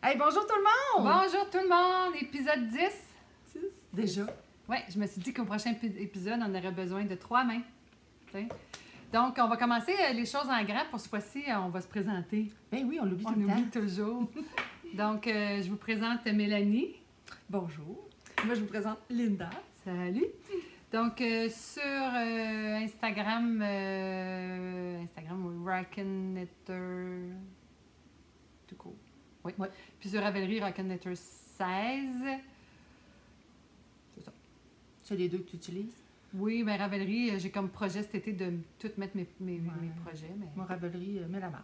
Hey, bonjour tout le monde! Bonjour tout le monde, épisode 10. Déjà? Oui, je me suis dit qu'au prochain épisode, on aurait besoin de 3 mains. T'sais. Donc, on va commencer les choses en grand. Pour ce fois-ci, on va se présenter. Ben oui, on l'oublie tout On le temps. oublie toujours. Donc, je vous présente Mélanie. Bonjour. Moi, je vous présente Linda. Salut. Donc, sur Instagram, Rockenetter, tout court. Oui. Ouais. Puis sur Ravelry, Rockenetter 16. C'est ça. C'est les deux que tu utilises? Oui, mais Ravelry, j'ai comme projet cet été de tout mettre mes projets. Mais... Moi, Ravelry, Mélamart.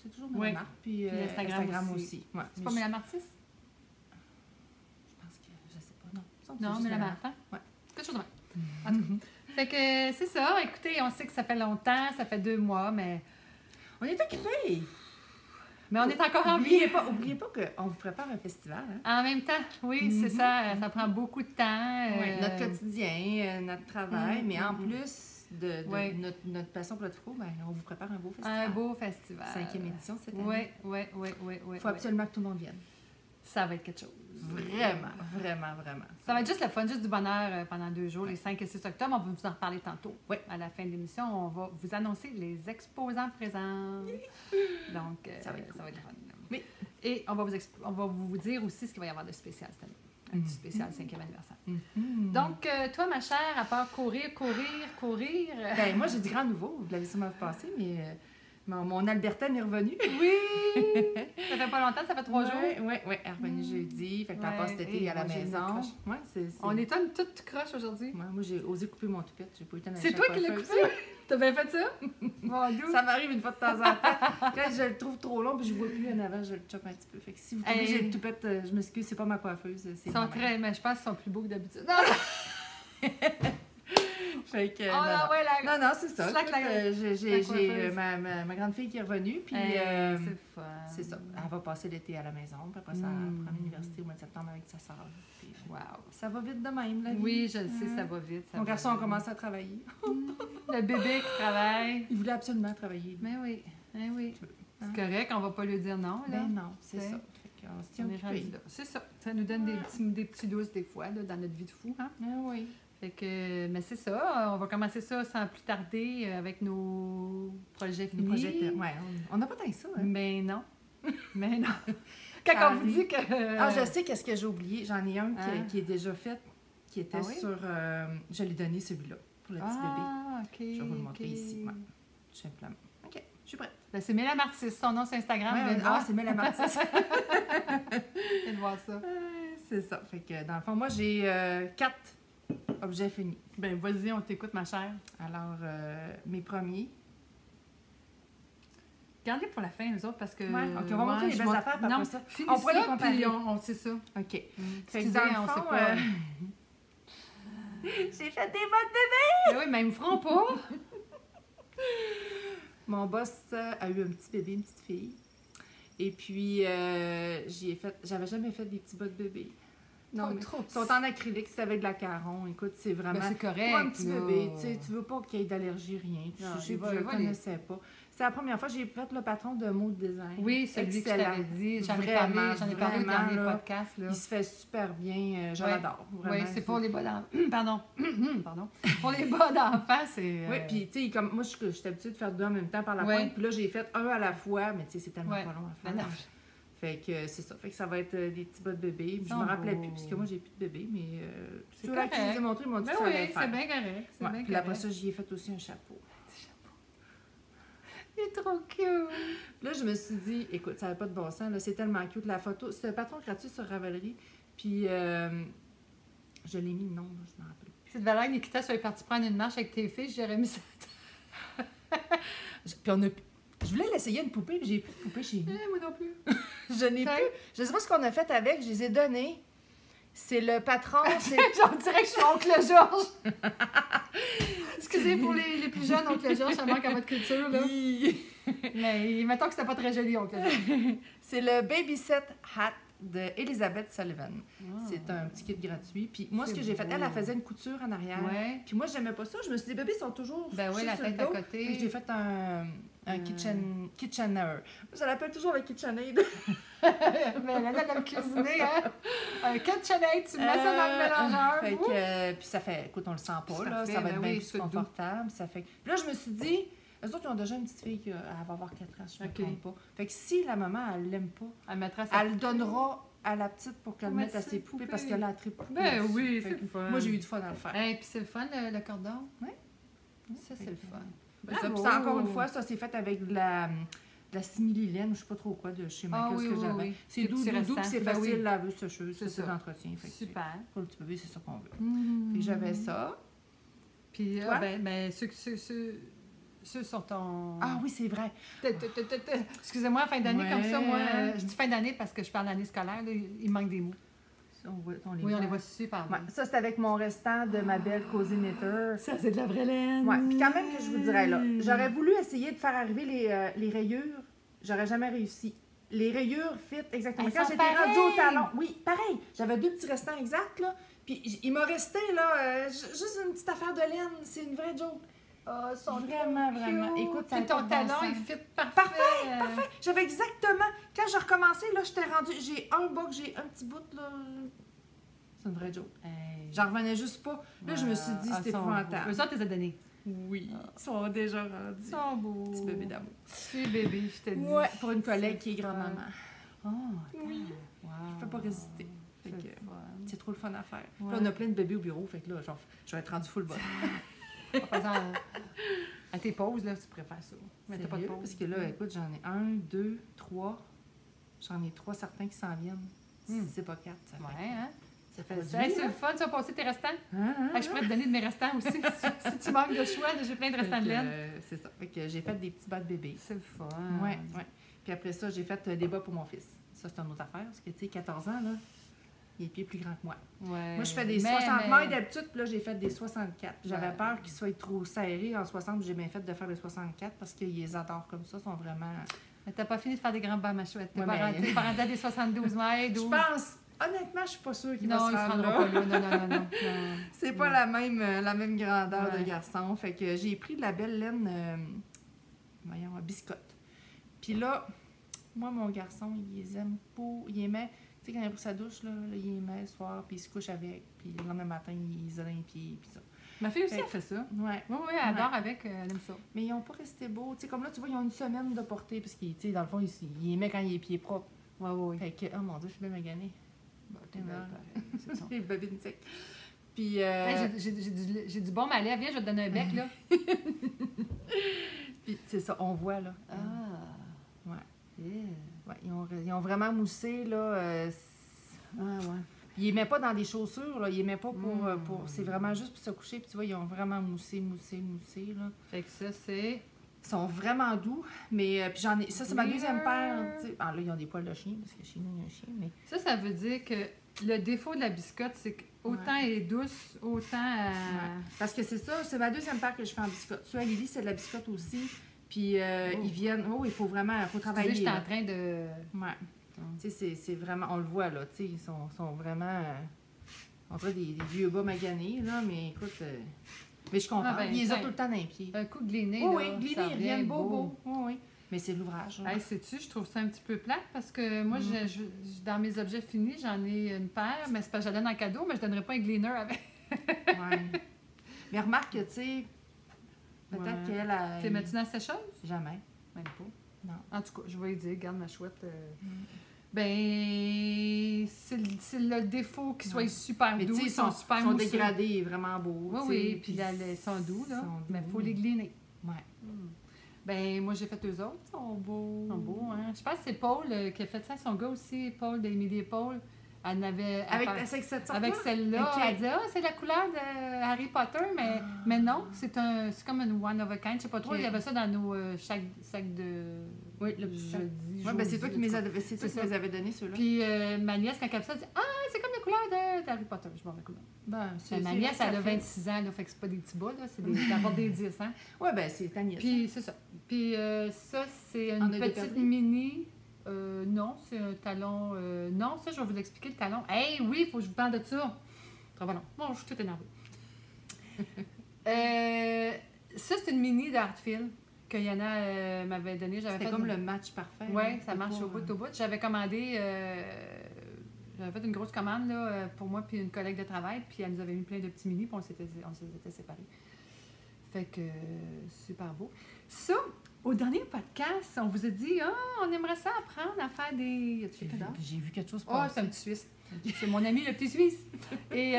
C'est toujours Oui. Mélamart. Puis, Puis Instagram aussi. Ouais. C'est pas Mélamart 6? Je pense que, je sais pas, non. Non, Mélamart, hein? Ouais. Quelque chose de même. En tout cas. Fait que c'est ça. Écoutez, on sait que ça fait longtemps, ça fait 2 mois, mais On est occupés! on est encore en vie. Oubliez pas qu'on vous prépare un festival. Hein? En même temps, oui, c'est ça. Ça prend beaucoup de temps. Ouais, notre quotidien, notre travail, mais en plus de Ouais. notre passion pour le tricot, ben, on vous prépare un beau festival. Un beau festival. 5e édition cette année. Oui. Il faut absolument que tout le monde vienne. Ça va être quelque chose. Vraiment. Ça va être juste le fun, juste du bonheur pendant 2 jours, les 5 et 6 octobre. On va vous en reparler tantôt. Oui. À la fin de l'émission, on va vous annoncer les exposants présents. Donc, Ça va être cool. le fun. Oui. Et on va vous dire aussi ce qu'il va y avoir de spécial cette année. Un petit spécial 5e anniversaire. Donc, toi, ma chère, à part courir... Ben, moi, j'ai du grand nouveau. Vous l'avez sûrement vu passer, mais mon Albertaine est revenue. Oui! Ça fait pas longtemps, ça fait 3 jours. Oui, elle est revenue jeudi. Fait que la passe cet été Et à la moi, j'ai maison. une croche. Ouais, c'est... On est toute croche aujourd'hui. Ouais, moi, j'ai osé couper mon toupette. J'ai pas eu le temps d'aller C'est chez toi la qui l'as coiffeuse. coupé? T'as bien fait ça? Mon Dieu! Ça m'arrive une fois de temps en temps. Quand je le trouve trop long puis je vois plus en avant, je le chope un petit peu. Fait que si vous trouvez que j'ai le toupette, je m'excuse, c'est pas ma coiffeuse. C'est Ils sont moi-même. très... Mais je pense qu'ils sont plus beaux que d'habitude. Fait que, Oh là, ouais, la... non, c'est ça. Slack Écoute, la- j'ai coiffeuse. ma grande fille qui est revenue, puis c'est fun. c'est ça. Elle va passer l'été à la maison, puis après ça, elle prend l'université au mois de septembre avec sa sœur. Puis, Wow. ça va vite de même, la vie. Oui, je le sais, ça va vite. Mon garçon a commencé à travailler. Le bébé qui travaille. Il voulait absolument travailler. Mais oui, Hein? C'est correct, on va pas lui dire non, là. Ben non, c'est Ouais. ça. Fait qu'on se tient On est rendu occupé. là. C'est ça. Ça nous donne des petits douces des fois, là, dans notre vie de fou, hein? Ah oui. Fait que, mais c'est ça. On va commencer ça sans plus tarder avec nos projets Nos finis. projets, ouais, on n'a pas tant que ça. Hein? Mais non. Mais non. Quand Ça on vous arrive. dit que... Ah, je sais qu'est-ce que j'ai oublié. J'en ai un Ah. qui est déjà fait, qui était Ah oui? sur... je l'ai donné celui-là pour le petit bébé. Ah, OK. Je vais vous le montrer OK. ici. Ouais, tout simplement. OK, je suis prête. Ben, c'est Méla Martis, son nom sur Instagram. Ouais, viens de ah, voir. c'est Mel Amartis. Viens de voir ça. C'est ça. Fait que dans le fond, moi, j'ai 4 objets finis. Ben, vas-y, on t'écoute, ma chère. Alors, mes premiers. Gardez pour la fin, les autres, parce que... Ouais, OK, on va montrer les je belles montre- affaires, puis Non, après ça, finis on pourrait les ça, comparer. puis on sait ça. OK. Fait que Excusez, dans le on fond, sait pas. j'ai fait des bottes bébés! Ben oui, mais ils me feront pas. Mon boss a eu un petit bébé, une petite fille. Et puis, j'avais jamais fait des petits bas de bébé. Non, mais trop. ils sont en acrylique, c'est avec de la caron. Écoute, c'est vraiment... Ben, c'est correct. Pour un petit là. bébé, tu veux pas qu'il y ait d'allergie, rien. Non, Je il va- ne il va connaissais pas. C'est la première fois que j'ai fait le patron de Mode Design. Oui, celui que je Excellent. t'avais dit. J'en ai Vraiment, parlé au vraiment, dernier là, podcast. Là. Il se fait super bien. Je Ouais. l'adore. Oui, Vraiment, c'est pour les bas d'enfants. Pardon. Pardon. Pour les bas d'enfants, c'est... Oui, puis tu sais, comme moi, je suis habituée de faire 2 en même temps par la Ouais. pointe. Puis là, j'ai fait un à la fois, mais tu sais, c'est tellement Ouais. pas long à Ben faire. non. Fait que c'est ça. Fait que ça va être des petits bas de bébé. Je Oh. me rappelais plus, puisque moi, j'ai plus de bébé, mais C'est ceux-là qui je correct. les ai montrés, ils m'ont dit Ben que ça allait oui, le faire. c'est bien correct. C'est Ouais, bien puis après correct. ça, j'y ai fait aussi un chapeau. Il est trop cute. Là, je me suis dit, écoute, ça n'avait pas de bon sens, là, c'est tellement cute. La photo, c'est un patron gratuit sur Ravelry. Puis, je l'ai mis le nom, là, je m'en rappelle plus. Cette valeur, Nikita, soit partie prendre une marche avec tes filles, j'aurais mis ça. Puis, je voulais l'essayer une poupée, puis j'ai plus de poupée chez nous. Moi non plus. Je n'ai Ça- plus. Je sais pas ce qu'on a fait avec, je les ai donnés. C'est le patron, c'est... On dirait que je suis oncle Georges. Excusez pour les plus jeunes, oncle Georges, ça manque à votre culture, là. Mais mettons que c'était pas très joli, oncle Georges. C'est le Babysit Hat de Elizabeth Sullivan. C'est un petit kit gratuit. Puis moi, ce C'est que j'ai fait, beau. elle faisait une couture en arrière. Ouais. Puis moi, j'aimais pas ça. Je me suis dit, les bébés sont toujours Ben oui, couchés la sur tête le à dos. côté. Fait que j'ai fait un Un Kitchener. Je l'appelle toujours le KitchenAid. Mais elle a le cuisiner, hein? Un KitchenAid, tu mets ça dans le mélangeur. Fait que, puis ça fait, écoute, on le sent pas, là. Ça va être bien plus confortable. Ça fait... Puis là, je me suis dit, eux autres, ils ont déjà une petite fille qui va avoir 4 ans, je ne me trompe pas. Fait que si la maman, elle l'aime pas, elle le donnera à la petite pour qu'elle le mette à ses poupées parce qu'elle a trippé poupée. Ben oui, c'est le fun. Moi, j'ai eu du fun à le faire. Et puis c'est le fun, le cordon. Oui. Ça, c'est le fun. Puis ça, encore une fois, ça, c'est fait avec de la simili-laine, je sais pas trop quoi, de chez Michael, ce que j'avais. C'est doux, puis c'est facile, laveuse, sécheuse, c'est d'entretien. Super. Pour le petit bébé, c'est ça qu'on veut. Puis j'avais ça. Puis, ceux sont ton... Ah oui, c'est vrai. Excusez-moi, fin d'année comme ça, moi, je dis fin d'année parce que je parle d'année scolaire, là, il manque des mots. On les voit super bien. Ça, c'est avec mon restant de ma belle Cozy Knitter. Ça, c'est de la vraie laine. Oui, puis quand même que je vous dirais, là, j'aurais voulu essayer de faire arriver les rayures. J'aurais jamais réussi. Les rayures fit exactement. Quand j'étais rendue au talon, oui, pareil. J'avais 2 petits restants exacts, là. Puis il m'a resté, là, juste une petite affaire de laine. C'est une vraie joke. Oh, ils sont vraiment. Écoute, c'est ton talon, il fit parfait. Parfait. J'avais exactement. Quand j'ai recommencé, là, j'étais rendue. J'ai un bas que j'ai un petit bout, là. C'est une vraie joke. J'en revenais juste pas. Là, je me suis dit, c'était épouvantable. Eux autres, ils ont donné. Oui. Ils sont déjà rendus. Ils sont beaux. Petit bébé d'amour. Petit bébé, je te dis. Ouais, pour une collègue qui est grand-maman. Oh, oui. Wow. Je peux pas résister. C'est trop le fun à faire. Ouais. Là, on a plein de bébés au bureau, fait que là, genre, je vais être rendue full bonne. À tes pauses, là, tu préfères ça. Mais t'as pas de pause. Parce que là, écoute, j'en ai 1, 2, 3. J'en ai 3 certains qui s'en viennent. Si c'est pas 4. Ça fait... hein? Ça fait c'est le fun, tu vas passer tes restants. Je pourrais te donner de mes restants aussi. Si tu manques de choix, j'ai plein de restants de laine. C'est ça. Fait que j'ai fait des petits bas de bébé. C'est le fun. Ouais. Puis après ça, j'ai fait des bas pour mon fils. Ça, c'est une autre affaire. Parce que, tu sais, 14 ans, là, il est pieds plus grand que moi. Ouais. Moi, je fais des 60 mailles d'habitude, puis là, j'ai fait des 64. J'avais peur qu'ils soient trop serrés en 60, j'ai bien fait de faire des 64 parce qu'ils les adorent comme ça, sont vraiment... Mais t'as pas fini de faire des grands bas, ma chouette. T'es pas rendu à des 72 mailles, 12. Je pense, honnêtement, je suis pas sûre qu'il va se rendre là. Non. C'est pas la même grandeur de garçon. Fait que j'ai pris de la belle laine, voyons, biscotte. Puis là, moi, mon garçon, il les aime pas, il aimait... Tu sais, quand il a pris sa douche, là, il aimait le soir, puis il se couche avec, puis le lendemain matin, il isole un pied, puis ça. Ma fille aussi, elle fait ça. Oui, elle adore avec, elle aime ça. Mais ils n'ont pas resté beaux. Tu sais, comme là, tu vois, ils ont une semaine de portée, parce qu'ils, tu sais, dans le fond, il aimait quand il est pieds propres. Oui. Fait que, oh mon Dieu, je suis bien maganée. T'es belle, c'est ça. J'ai babine sec. Puis, j'ai du bon malais. Viens, je vais te donner un bec, là. Puis, c'est ça, on voit, là. Ah. Ouais, ils ont vraiment moussé, là. Ils n'aimaient pas dans des chaussures, là. Ils n'aimaient pas pour... C'est vraiment juste pour se coucher. Puis tu vois, ils ont vraiment moussé, là. Fait que ça, c'est... Ils sont vraiment doux. Mais puis j'en ai... Ça, c'est ma deuxième paire. T'sais. Ah, là, ils ont des poils de chien, parce que chez nous, il y a un chien, mais... Ça veut dire que le défaut de la biscotte, c'est qu'autant elle est douce, autant... Parce que c'est ça, c'est ma deuxième paire que je fais en biscotte. Tu vois, Lily, c'est de la biscotte aussi. Puis ils viennent... Oh, il faut vraiment... Il faut travailler. J'étais en train de... Ouais. Tu sais, c'est vraiment... On le voit, là. Tu sais, ils sont vraiment... on dirait des vieux bas maganés, là. Mais écoute... mais je suis contente. Ils les ont tout le temps dans les pieds. Un coup de gliné, là. Oui, gliné, ils reviennent beau. Oui. Mais c'est l'ouvrage. Hey, sais-tu, je trouve ça un petit peu plate parce que moi, dans mes objets finis, j'en ai une paire, mais c'est parce que je la donne en cadeau, mais je ne donnerais pas un gleaner avec. Oui. Mais remarque que, tu sais, peut-être qu'elle a... T'es mets-tu dans la sécheuse? Jamais. Même pas. Non. En tout cas, je vais lui dire, garde ma chouette. Ben, c'est le défaut qu'ils soient super doux. Ils sont super mousseux. Ils sont dégradés, vraiment beaux. Oui, puis ils sont doux, là. Mais il faut les gliner. Ouais. Ben, moi, j'ai fait eux autres. Ils sont beaux, hein. Je pense que c'est Paul qui a fait ça. Son gars aussi, Paul d'Emily Paul. Elle avait... Avec celle-là. Elle dit, c'est la couleur de Harry Potter, mais non, c'est comme une one of a kind. Je sais pas trop, il y avait ça dans nos sacs de... Oui, le petit sac. Oui, ben c'est toi qui me les avais donné, ceux-là. Puis ma nièce, quand elle a fait ça, elle dit, c'est comme la couleur d'Harry Potter. Je m'en rappelle. Ben, ma nièce, elle a 26 ans, là, fait que c'est pas des petits bas, là, c'est d'abord des 10 ans. Oui, ben c'est ta nièce. Puis c'est ça. Puis ça, c'est une petite mini... non, c'est un talon... non, ça, je vais vous expliquer le talon. Hey, oui, il faut que je vous parle de ça. Très bon. Bon, je suis toute énervée. Ça, c'est une mini d'Artfield. que Yana m'avait donné. C'était comme le match parfait. Oui, ça marche au bout. J'avais commandé... j'avais fait une grosse commande là, pour moi puis une collègue de travail, puis elle nous avait mis plein de petits mini, puis on s'était séparés. Fait que super beau. Ça, au dernier podcast, on vous a dit on aimerait ça apprendre à faire des... J'ai vu quelque chose passer. C'est un petit Suisse. C'est mon ami le petit Suisse. Et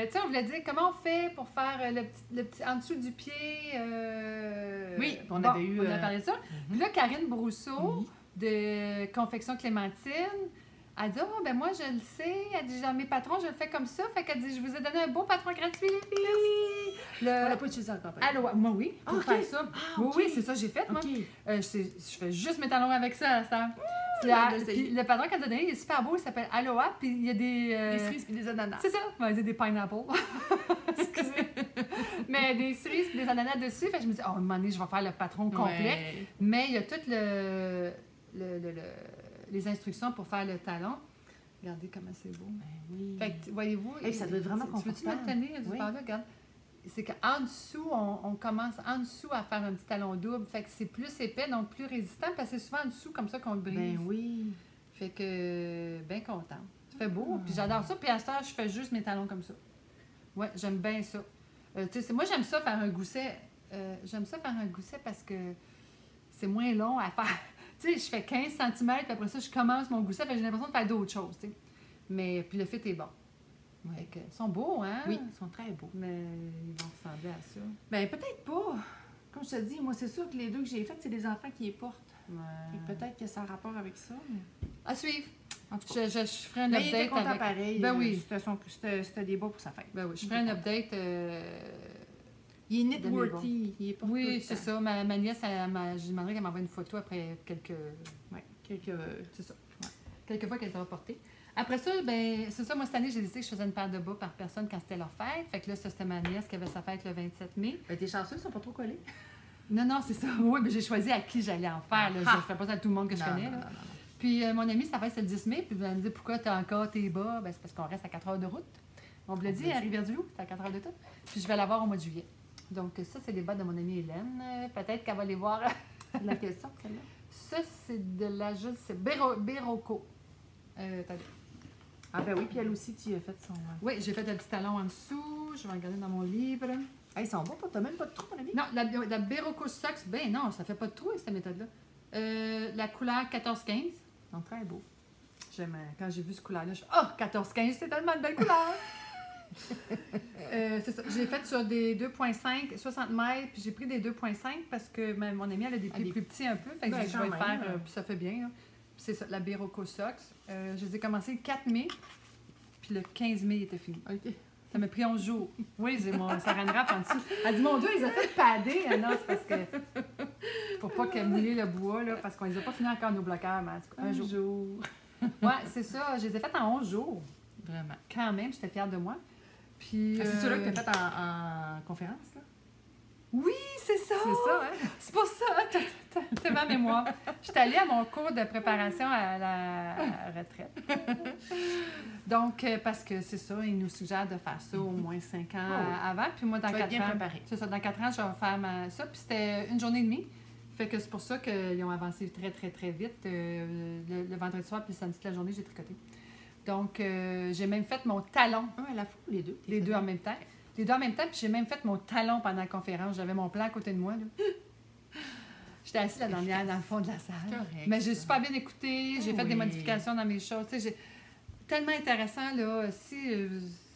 tu sais, on voulait dire comment on fait pour faire le petit en dessous du pied. Oui, on avait eu... On a parlé de ça. Puis là, Karine Brousseau, de Confection Clémentine, elle dit ben moi, je le sais. Elle dit dans mes patrons, je le fais comme ça. Fait qu'elle dit je vous ai donné un beau patron gratuit. On l'a pas utilisé encore. Allô, moi, oui, pour faire ça. Oui, c'est ça que j'ai fait, moi. Je fais juste mes talons avec ça à l'instant. Puis le patron qu'elle a donné, il est super beau, il s'appelle Aloha, puis il y a des cerises et des ananas. C'est ça, on va dire des pineapples. Excusez. Mais des cerises et des ananas dessus. Fait que je me dis, à un moment donné, je vais faire le patron complet. Mais il y a toutes les instructions pour faire le talon. Regardez comment c'est beau. Oui. Fait que, voyez-vous, ça doit être vraiment confortable. Tu veux-tu me tenir du bord là? Regarde. C'est qu'en dessous, on commence en dessous à faire un petit talon double. Fait que c'est plus épais, donc plus résistant, parce que c'est souvent en dessous comme ça qu'on le brise. Ben oui. Fait que, bien contente. Ça fait beau, puis j'adore ça. Puis à cette heure, je fais juste mes talons comme ça. Ouais, j'aime bien ça. Moi, j'aime ça faire un gousset. Parce que c'est moins long à faire. Tu sais, je fais 15 cm, puis après ça, je commence mon gousset, fait que j'ai l'impression de faire d'autres choses, tu sais. Mais, puis le fit est bon. Fait que, ils sont beaux, hein? Oui, ils sont très beaux. Mais ils vont ressembler à ça. Ben peut-être pas. Comme je te dis, moi, c'est sûr que les deux que j'ai faits, c'est des enfants qui les portent. Ouais. Peut-être que ça a rapport avec ça. Mais... À suivre. En tout cas, je ferai un update. Il était content pareil. Ben oui. C'était des beaux pour sa fête. Ben oui, je ferai un update. Il est knitworthy. Il est porte oui, c'est ça. Ma nièce, je demanderai qu'elle m'envoie une photo après quelques... Oui, c'est ça. Ouais. Quelques fois qu'elle sera portée. Après ça, ben c'est ça, moi cette année, j'ai décidé que je faisais une paire de bas par personne quand c'était leur fête. Fait que là, ça, c'était ma nièce qui avait sa fête le 27 mai. Ben, t'es chanceuse, ils sont pas trop collés. Non, c'est ça. Oui, mais j'ai choisi à qui j'allais en faire. Là. Je ne fais pas ça à tout le monde que je connais. Non. Puis mon amie, sa fête, c'est le 10 mai. Puis elle me dit pourquoi tu as encore tes bas? Ben, c'est parce qu'on reste à 4 heures de route. On me l'a dit, à Rivière-du-Loup, c'est à 4 heures de route. Puis je vais la voir au mois de juillet. Donc, ça, c'est des bas de mon amie Hélène. Peut-être qu'elle va les voir. La question, celle-là? Ça, c'est de la c'est Berroco. Ah ben oui, puis elle aussi, tu as fait son... Oui, j'ai fait le petit talon en dessous. Je vais regarder dans mon livre. Hey, ils sont bons, t'as même pas de trou, mon ami? Non, la Berroco Socks, ben non, ça fait pas de trou avec cette méthode-là. La couleur 14-15. Donc, très beau. Quand j'ai vu ce couleur-là, je fais « Oh, 14-15, c'est tellement de belle couleur! » C'est ça. J'ai fait sur des 2,5, 60 mètres, puis j'ai pris des 2,5 parce que mon amie, elle a des pieds plus petits un peu. Fait que je vais le faire, puis ça fait bien. Là. C'est ça, la Berroco Socks. Je les ai commencés le 4 mai, puis le 15 mai, il était fini. OK. Ça m'a pris 11 jours. Oui, j'ai mon saran wrap en dessous. Elle dit, mon Dieu, ils ont fait padder. Non, c'est parce que... Pour pas qu'elle mouille le bois, là, parce qu'on les a pas fini encore, nos bloqueurs, mais en tout cas, un jour. Ouais, c'est ça. Je les ai fait en 11 jours. Vraiment. Quand même, j'étais fière de moi. Puis, c'est ceux-là que tu as fait en conférence, là? Oui, c'est ça! C'est ça, hein? C'est pour ça, t'as ma mémoire. J'étais allée à mon cours de préparation à la retraite. Donc, parce que c'est ça, ils nous suggèrent de faire ça au moins 5 ans avant. Puis moi, dans 4 ans, c'est ça, dans 4 ans, je vais faire ça. Puis c'était une journée et demie. Fait que c'est pour ça qu'ils ont avancé très, très, très vite. Le vendredi soir, puis le samedi de la journée, j'ai tricoté. Donc, j'ai même fait mon talon. À la fois, les deux. Les deux en même temps. Les deux en même temps, puis j'ai même fait mon talon pendant la conférence. J'avais mon plan à côté de moi. J'étais assise la dernière dans le fond de la salle. Correct, mais j'ai super bien écouté. J'ai fait des modifications dans mes choses. Tellement intéressant, là. Si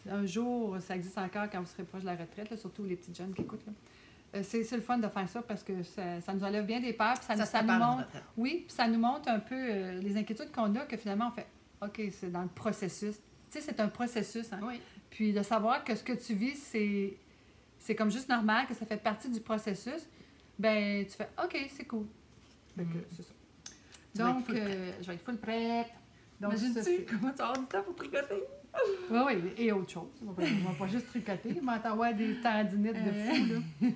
un jour, ça existe encore quand vous serez proche de la retraite, là, surtout les petits jeunes qui écoutent, là. C'est le fun de faire ça parce que ça nous enlève bien des peurs. Puis ça nous montre, oui, puis ça nous montre un peu les inquiétudes qu'on a, que finalement, on fait OK, c'est dans le processus. Tu sais, c'est un processus. Hein? Oui. Puis de savoir que ce que tu vis, c'est comme juste normal, que ça fait partie du processus, ben tu fais OK, c'est cool. Fait que c'est ça. Donc, je vais être full prête. Donc, imagine-tu comment tu vas avoir du temps pour tricoter? Oui, et autre chose. On va pas juste tricoter, mais t'envoies des tendinites de fou, là.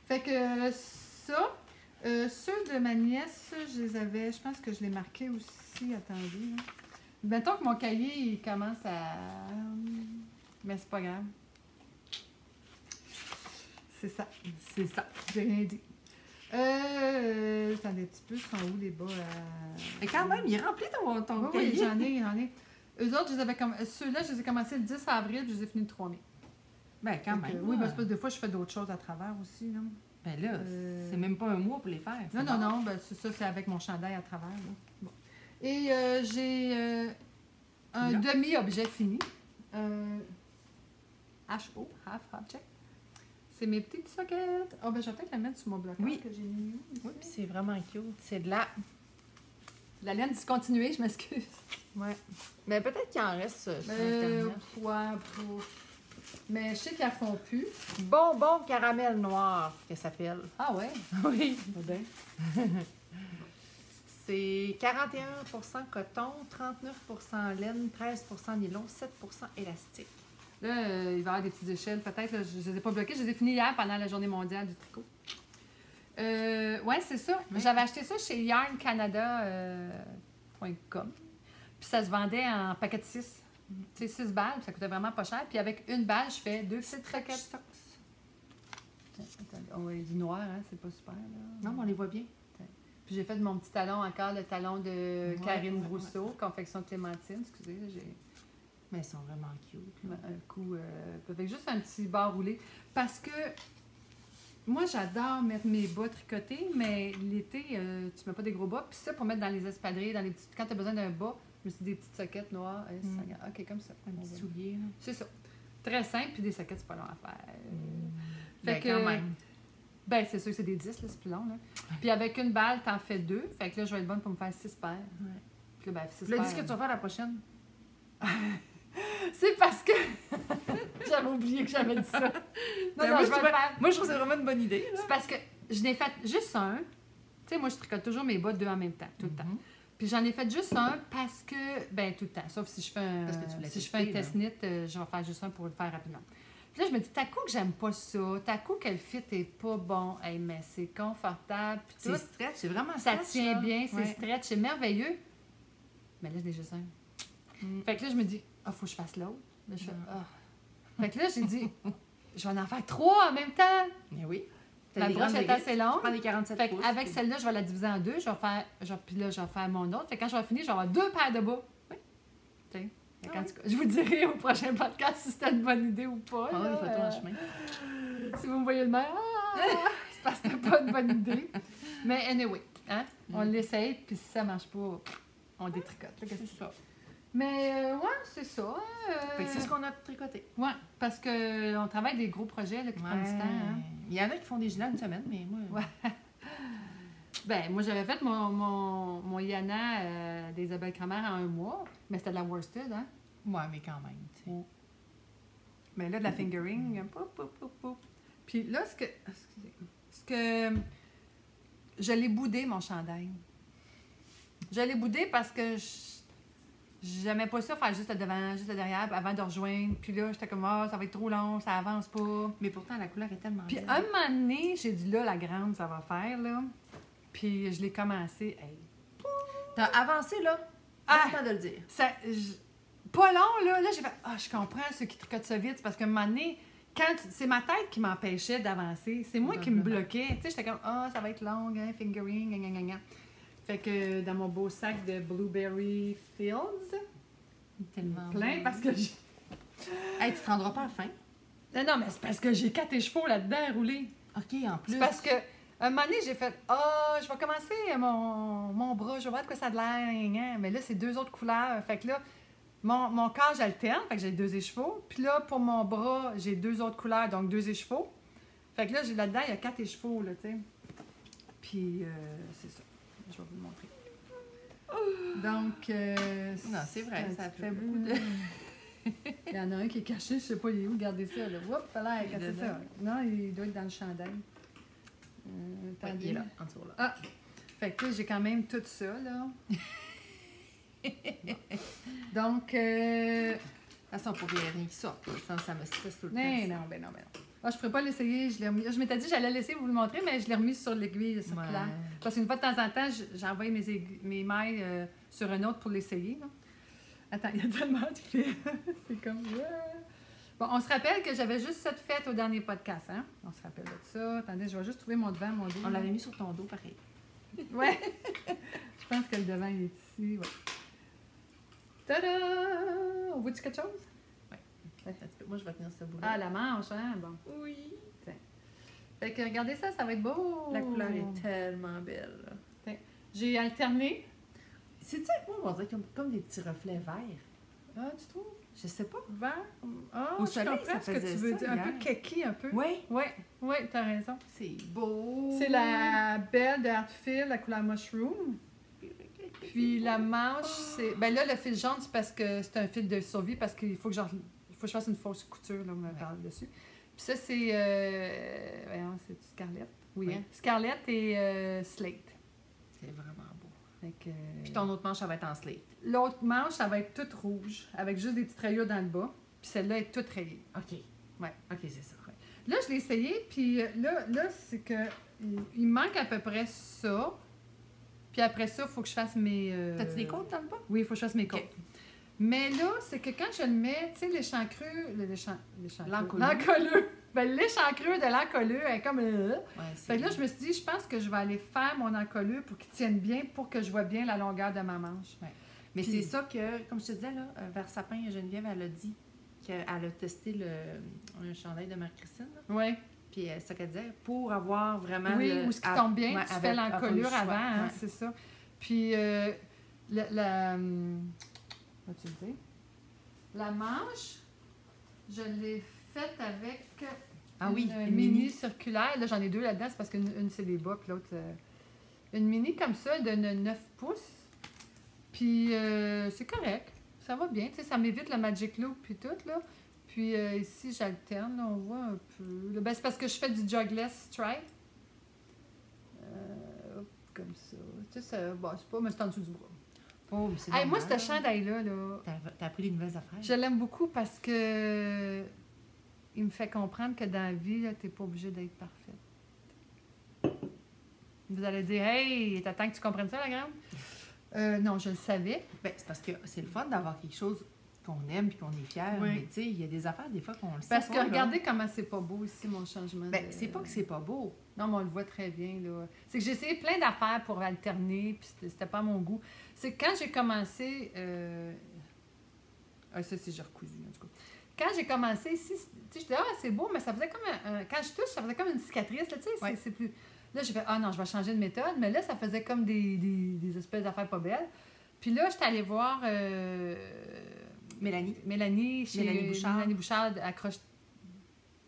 Fait que ça, ceux de ma nièce, je les avais, je pense que je les marquais aussi. Attendez, là. Mettons que mon cahier, il commence à... Mais c'est pas grave. C'est ça. J'ai rien dit. Attendez un petit peu, sont où les bas? Mais quand même, il remplit ton cahier. Oui, j'en ai. Eux autres, ceux-là, je les ai commencés le 10 avril, puis je les ai finis le 3 mai. Ben, quand même. Oui, parce que des fois, je fais d'autres choses à travers aussi, là. Ben là, c'est même pas un mois pour les faire. Non, ben c'est ça, c'est avec mon chandail à travers, là. Bon. Et j'ai un demi-objet fini. HO, Half Object. C'est mes petites sockets. Ben je vais peut-être la mettre sur mon bloc que j'ai mis. Oui, puis c'est vraiment cute. C'est de la laine discontinuée, je m'excuse. Ouais. Mais peut-être qu'il en reste sur Internet. Mais je sais qu'elles font plus. Bonbon caramel noir, que ça s'appelle. Ah ouais? Oui. Ben. C'est 41% coton, 39% laine, 13% nylon, 7% élastique. Là, il va y avoir des petites échelles. Peut-être, là, je ne les ai pas bloquées. Je les ai finies hier pendant la journée mondiale du tricot. Oui, c'est ça. Oui. J'avais acheté ça chez yarncanada.com. Puis ça se vendait en paquet de 6. Tu sais, 6 balles. Ça coûtait vraiment pas cher. Puis avec une balle, je fais 2 petites sockets. Oh, il y a du noir, hein? C'est pas super. Là. Non, mais on les voit bien. Puis j'ai fait mon petit talon encore, le talon de Karine Brousseau, confection Clémentine. Excusez, mais ils sont vraiment cute. Un coup, avec juste un petit bas roulé. Parce que moi, j'adore mettre mes bas tricotés, mais l'été, tu mets pas des gros bas. Puis ça, pour mettre dans les espadrilles, quand tu as besoin d'un bas, je me suis dit des petites soquettes noires. OK, comme ça. Un petit soulier. C'est ça. Très simple, puis des soquettes, c'est pas long à faire. Fait que, quand même. Ben, c'est sûr que c'est des 10, là, c'est plus long. Là. Puis avec une balle, t'en fais 2. Fait que là, je vais être bonne pour me faire 6 paires. Ouais. Puis là, ben, 6 paires. Dis ce que tu vas faire la prochaine. C'est parce que j'avais oublié que j'avais dit ça. Non, moi, je trouve que c'est vraiment une bonne idée. C'est parce que je n'ai fait juste un. Tu sais, moi, je tricote toujours mes bas 2 en même temps, tout le temps. Puis j'en ai fait juste un parce que, ben tout le temps, sauf si je fais un, test knit, je vais faire juste un pour le faire rapidement. Puis là, je me dis, t'as coup que j'aime pas ça, t'as coup que le fit est pas bon, hey, mais c'est confortable. C'est stretch, c'est vraiment stretch. Ça tient bien, c'est stretch, c'est merveilleux. Mais là, je l'ai juste un. Fait que là, je me dis, faut que je fasse l'autre. Là, je fais, Fait que là, j'ai dit, je vais en faire 3 en même temps. Mais oui. Ma broche est assez longue. Tu prends les 47 fait pouces. Avec celle-là, je vais la diviser en 2. Puis là, je vais faire mon autre. Fait que quand je vais finir, je vais avoir 2 paires de bas. Oui. Tu sais. Je vous dirai au prochain podcast si c'était une bonne idée ou pas. Prends des photos en chemin. Si vous me voyez le même, c'est parce que c'était pas une bonne idée. Mais anyway, hein? On l'essaye, puis si ça marche pas, on détricote. C'est ça. Mais c'est ça. Fait que c'est ce qu'on a tricoté. Oui, parce qu'on travaille des gros projets là, qui prennent du temps. Hein? Il y en a qui font des gilets une semaine, mais moi... Ouais. Ben, moi, j'avais fait mon Yana des Isabelle Kramer en 1 mois, mais c'était de la worsted, hein? Ouais, mais quand même, tu sais. Mais là, de la fingering, Puis là, ce que je l'ai boudé, mon chandail. Je l'ai boudé parce que j'aimais pas ça faire juste le devant, juste le derrière, avant de rejoindre. Puis là, j'étais comme, ça va être trop long, ça avance pas. Mais pourtant, la couleur est tellement Puis belle. un moment donné, j'ai dit, là, la grande, ça va faire, là. Puis je l'ai commencé. Hey. T'as avancé, là? Pas le temps de le dire. Pas long, là. Là, j'ai fait, je comprends ceux qui tricotent ça vite. Parce qu'à un moment donné, c'est ma tête qui m'empêchait d'avancer. C'est moi qui me bloquais. Tu sais, j'étais comme, ça va être long, hein, fingering, Fait que dans mon beau sac de Blueberry Fields, tellement plein, parce que j'ai... Hey, tu te rendras pas à la fin? Non, mais c'est parce que j'ai 4 écheveaux là-dedans à rouler. OK, en plus. C'est parce que un moment donné, j'ai fait, je vais commencer mon bras, je vais voir de quoi ça a de l'air, hein. Mais là, c'est 2 autres couleurs. Fait que là, mon corps, j'alterne, fait que j'ai 2 écheveaux. Puis là, pour mon bras, j'ai 2 autres couleurs, donc 2 écheveaux. Fait que là, là-dedans, il y a 4 écheveaux, là, tu sais. Puis, c'est ça. Je vais vous le montrer. Donc, non, c'est vrai, ça fait beaucoup de... Il y en a un qui est caché, je sais pas, il est où, regardez ça, là. Oups, là, il a cassé ça. Non, il doit être dans le chandail. Il est là, en dessous, là. Fait que j'ai quand même tout ça, là. Donc, de toute façon, pour rien qui sort, ça me stresse tout le temps. Non. Je pourrais pas l'essayer. Je m'étais dit que j'allais laisser vous le montrer, mais je l'ai remis sur l'aiguille circulaire. Parce qu'une fois de temps en temps, j'ai envoyé mes mailles sur un autre pour l'essayer. Attends, il y a tellement de fils. C'est comme... Bon, on se rappelle que j'avais juste ça de fait au dernier podcast, hein? On se rappelle de ça. Attendez, je vais juste trouver mon devant, mon dos. On l'avait mis sur ton dos, pareil. Ouais. Je pense que le devant, il est ici, ouais. Tada! On voit-tu quelque chose? Ouais. Moi, je vais tenir ce bout-là. Ah, la manche, hein? Bon. Oui. Tiens. Fait que regardez ça, ça va être beau. La couleur est tellement belle. Tiens. J'ai alterné. C'est-tu avec moi, on dirait comme des petits reflets verts? Ah, tu trouves? Je sais pas. Vert? Ah, au soleil, ça ce que tu veux dire. Un peu kaki, un peu. Oui. Oui, t'as raison. C'est beau. C'est la belle de Artfil, la couleur mushroom. Puis la manche, c'est... Ben là, le fil jaune, c'est parce que c'est un fil de survie, parce qu'il faut que je fasse une fausse couture, là, on me parle dessus. Puis ça, c'est... Voyons, c'est Scarlett? Oui, hein? Scarlett et Slate. C'est vraiment beau. Fait que... Puis ton autre manche, ça va être en slate. L'autre manche, ça va être toute rouge, avec juste des petites rayures dans le bas. Puis celle-là est toute rayée. OK. Ouais. OK, c'est ça. Ouais. Là, je l'ai essayé, puis là c'est que... Il manque à peu près ça. Puis après ça, il faut que je fasse mes... T'as-tu des côtes dans le bas? Oui, il faut que je fasse mes côtes. Okay. Mais là, c'est que quand je le mets, tu sais, l'échancreux... L'encolleux. Ben, l'échancreux de l'encolleux est comme... Ouais, fait que là, je me suis dit, je pense que je vais aller faire mon encolleux pour qu'il tienne bien, pour que je vois bien la longueur de ma manche. Ouais. Mais puis, c'est ça que, comme je te disais, là, vers Sapin, Geneviève, elle a dit qu'elle a testé un chandail de Marie-Christine. Oui. Puis c'est ça qu'elle disait, pour avoir vraiment... Oui, où ce qui tombe bien, tu fais l'encolure avant, hein, c'est ça. Puis, vas-tu le dire? La manche, je l'ai faite avec une mini circulaire. Là, j'en ai deux là-dedans, c'est parce qu'une c'est des bas, puis l'autre... une mini comme ça, de 9 pouces. Puis, c'est correct. Ça va bien, tu sais, ça m'évite le Magic Loop puis tout, là. Puis ici, j'alterne, là, on voit un peu. Ben, c'est parce que je fais du jogless stripe. Comme ça. Tu sais, bon, c'est pas, mais c'est en dessous du bras. Oh, mais c'est hey, moi, ce chandail-là, t'as appris des nouvelles affaires? Je l'aime beaucoup parce que il me fait comprendre que dans la vie, t'es pas obligée d'être parfaite. Vous allez dire, hey, t'attends que tu comprennes ça, la grande? Non, je le savais. Ben, c'est parce que c'est le fun d'avoir quelque chose qu'on aime et qu'on est fier. Oui. Mais tu sais, il y a des affaires, des fois, qu'on le sait parce pas. Parce que regardez comment c'est pas beau ici, mon changement. Ben, c'est pas que c'est pas beau. Non, mais on le voit très bien, là. C'est que j'ai essayé plein d'affaires pour alterner, puis c'était pas mon goût. C'est que quand j'ai commencé... Ah, ça, c'est j'ai recousu, en tout cas. Quand j'ai commencé ici, tu sais, je disais, ah, c'est beau, mais ça faisait comme quand je touche, ça faisait comme une cicatrice, là, tu sais, c'est plus... Là, j'ai fait, ah non, je vais changer de méthode, mais là, ça faisait comme des espèces d'affaires pas belles. Puis là, j'étais allée voir Mélanie Bouchard accroche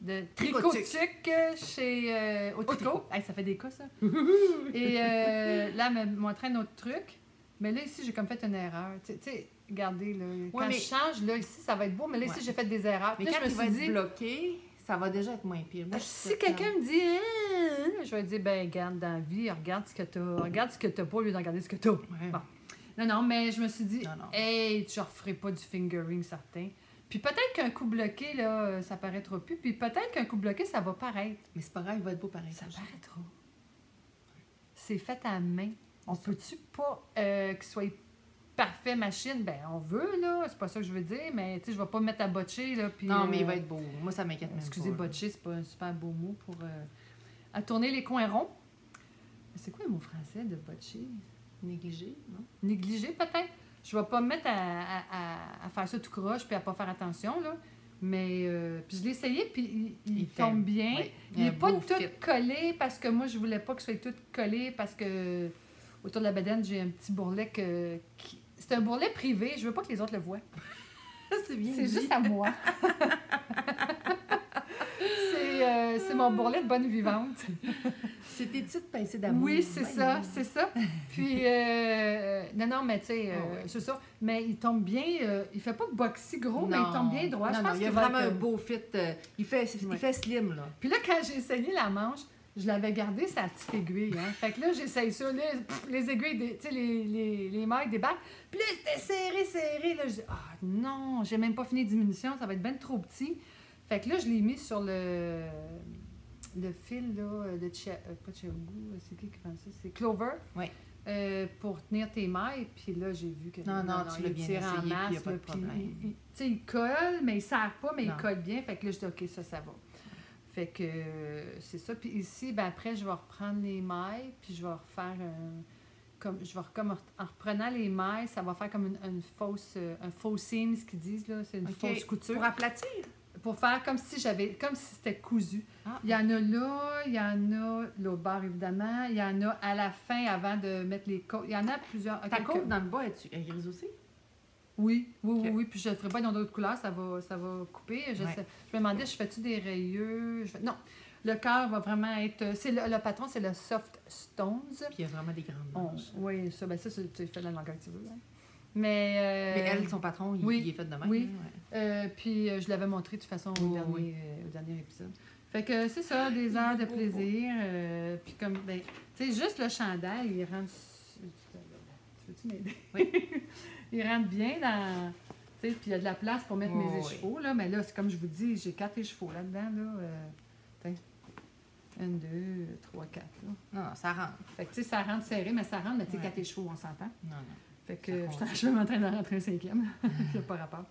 de Tricotuc chez Autrico. Hey, ça fait des cas, ça. Et là, elle me montrait un autre truc. Mais là, ici, j'ai comme fait une erreur. Tu sais, regardez, là, quand je change, là, ici, ça va être beau, mais là, ici, j'ai fait des erreurs. Mais là, quand je me suis dit, bloqué, ça va déjà être moins pire. Moi, si quelqu'un me dit, je vais dire, ben, regarde dans la vie, regarde ce que t'as pas au lieu de regarder ce que t'as. Ouais. Bon. Non, mais je me suis dit, hey, tu ne referais pas du fingering certain. Puis peut-être qu'un coup bloqué, là, ça paraîtra plus. Puis peut-être qu'un coup bloqué, ça va paraître. Mais c'est pas grave, il va être beau pareil. Ça paraîtra. C'est fait à la main. On peut-tu pas qu'il soit parfait machine? Ben, on veut, là. C'est pas ça que je veux dire, mais tu sais, je vais pas me mettre à botcher, là. Puis, non, mais il va être beau. Moi, ça m'inquiète même excusez, botcher, c'est pas un super beau mot pour... à tourner les coins ronds. C'est quoi le mot français de botcher? Négligé, non? Négligé, peut-être. Je vais pas me mettre à faire ça tout croche puis à pas faire attention, là. Mais, puis je l'ai essayé, puis il tombe bien. Oui. Il n'est pas tout collé parce que moi, je voulais pas que ce soit tout collé parce que autour de la bedaine, j'ai un petit bourrelet c'est un bourrelet privé. Je veux pas que les autres le voient. C'est bien. C'est juste à moi. C'est mon bourrelet de bonne vivante. C'est tes petites pincées d'amour. Oui, c'est ça. Puis, non, mais tu sais, c'est ça. Mais il tombe bien, il fait pas boxy gros, mais il tombe bien droit. Non, il y a vraiment un beau fit. Il fait slim, là. Puis là, quand j'ai essayé la manche, je l'avais gardé sa petite aiguille. Hein. Fait que là, j'essaye ça, là, les aiguilles, tu sais, les mailles débarquent. Puis là, c'était serré. Là, je dis, ah non, j'ai même pas fini de diminution, ça va être bien trop petit. Fait que là, je l'ai mis sur le fil là, de pas de Chiaogu, c'est qui vend ça? C'est Clover. Oui. pour tenir tes mailles. Puis là, j'ai vu que... Non, tu l'as bien essayé, en masse, puis il n'y a pas de problème. Tu sais, il colle, mais il ne serre pas, mais il colle bien. Fait que là, je dis, OK, ça va. Fait que c'est ça. Puis ici, ben après, je vais reprendre les mailles, puis je vais refaire en reprenant les mailles, ça va faire comme un faux seam, ce qu'ils disent, là. C'est une fausse couture. Pour aplatir? Pour faire comme si c'était cousu. Il y en a là, il y en a l'autre bord, évidemment. Il y en a à la fin, avant de mettre les côtes. Il y en a plusieurs. Ta côte dans le bas, est grise aussi? Oui. Puis je ne ferai pas dans d'autres couleurs, ça va couper. Je me demandais, je fais-tu des rayures? Non. Le cœur va vraiment être... Le patron, c'est le Soft Stones. Puis il y a vraiment des grandes manches. Oui, ça, tu fais de la longueur que tu veux. Hein. Mais elle, son patron, il est fait de même. Oui. Puis je l'avais montré de toute façon au dernier épisode. Fait que c'est ça, des heures de plaisir. Puis comme, ben, tu sais, juste le chandail, il rentre... Tu veux-tu m'aider? Oui. Il rentre bien dans... Tu sais, puis il y a de la place pour mettre mes échevaux, là. Mais là, c'est comme je vous dis, j'ai 4 échevaux là-dedans, là. 1, 2, 3, 4, là. Non, ça rentre. Fait que, tu sais, ça rentre serré, mais ça rentre, mais tu sais, 4 échevaux, on s'entend. Non. Fait que je suis même en train de rentrer un 5e. J'ai pas rapport.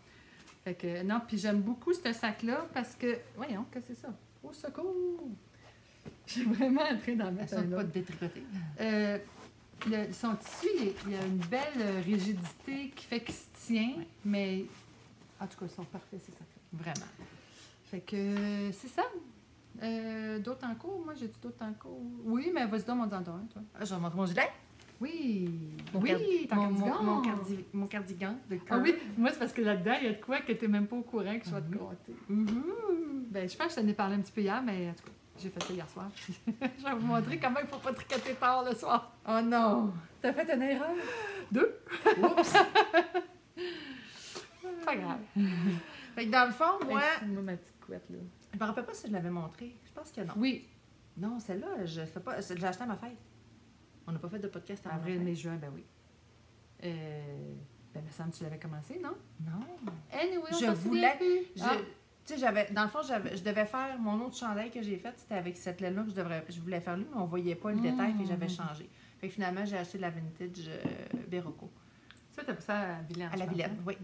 Fait que, non, puis j'aime beaucoup ce sac-là parce que, voyons, qu'est-ce que c'est ça? Au secours! J'ai vraiment entré dans ma ça. Pas de détricoter. Son tissu, il y a une belle rigidité qui fait qu'il se tient, mais en tout cas, ils sont parfaits, ces sacs-là. Vraiment. Fait que, c'est ça. D'autres en cours? Moi, j'ai-tu d'autres en cours? Oui, mais vas-y donc, mon danton, toi. Je vais montrer mon gilet. Oui, mon cardigan de cœur. Ah oui, moi, c'est parce que là-dedans, il y a de quoi que tu n'es même pas au courant que je vais te compter. Ben, je pense que je t'en ai parlé un petit peu hier, mais en tout cas, j'ai fait ça hier soir. Je vais vous montrer comment il ne faut pas tricoter tard le soir. Oh non! T'as fait une erreur? 2. Oups! Pas grave. Fait que dans le fond, moi... Moi, ma petite couette, là. Je me rappelle pas si je l'avais montré. Je pense que non. Oui. Non, celle-là, je fais pas... Je l'ai achetée à ma fête. On n'a pas fait de podcast en avril, mai, juin, ben oui. Ben, il me semble que tu l'avais commencé, non? Non. Anyway, je voulais... Tu sais, dans le fond, je devais faire mon autre chandail que j'ai fait, c'était avec cette laine-là que je voulais faire lui, mais on voyait pas le détail, et j'avais changé. Fait que finalement, j'ai acheté de la vintage Berroco. Ça, t'as pris ça à Vilaine? À la Vilaine, oui.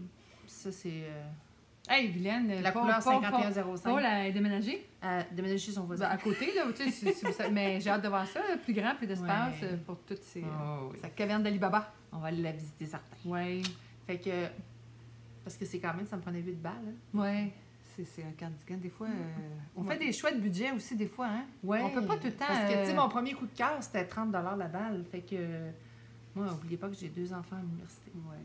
Ça, c'est... Hey, Vilaine, la couleur 5105. Paul a déménagé? Déménagé chez son voisin. À côté, là, tu sais, mais j'ai hâte de voir ça, plus grand, plus d'espace pour toutes ces... sa caverne d'Alibaba. On va aller la visiter, certain. Oui. Fait que... Parce que c'est quand même, ça me prenait 8 balles. Hein? Oui. C'est un cardigan, des fois. On fait des choix de budget aussi, des fois, hein? Oui. On peut pas tout le temps... Parce que, tu sais, mon premier coup de cœur, c'était 30 $ la balle. Fait que... Moi, n'oubliez pas que j'ai 2 enfants à l'université. Oui.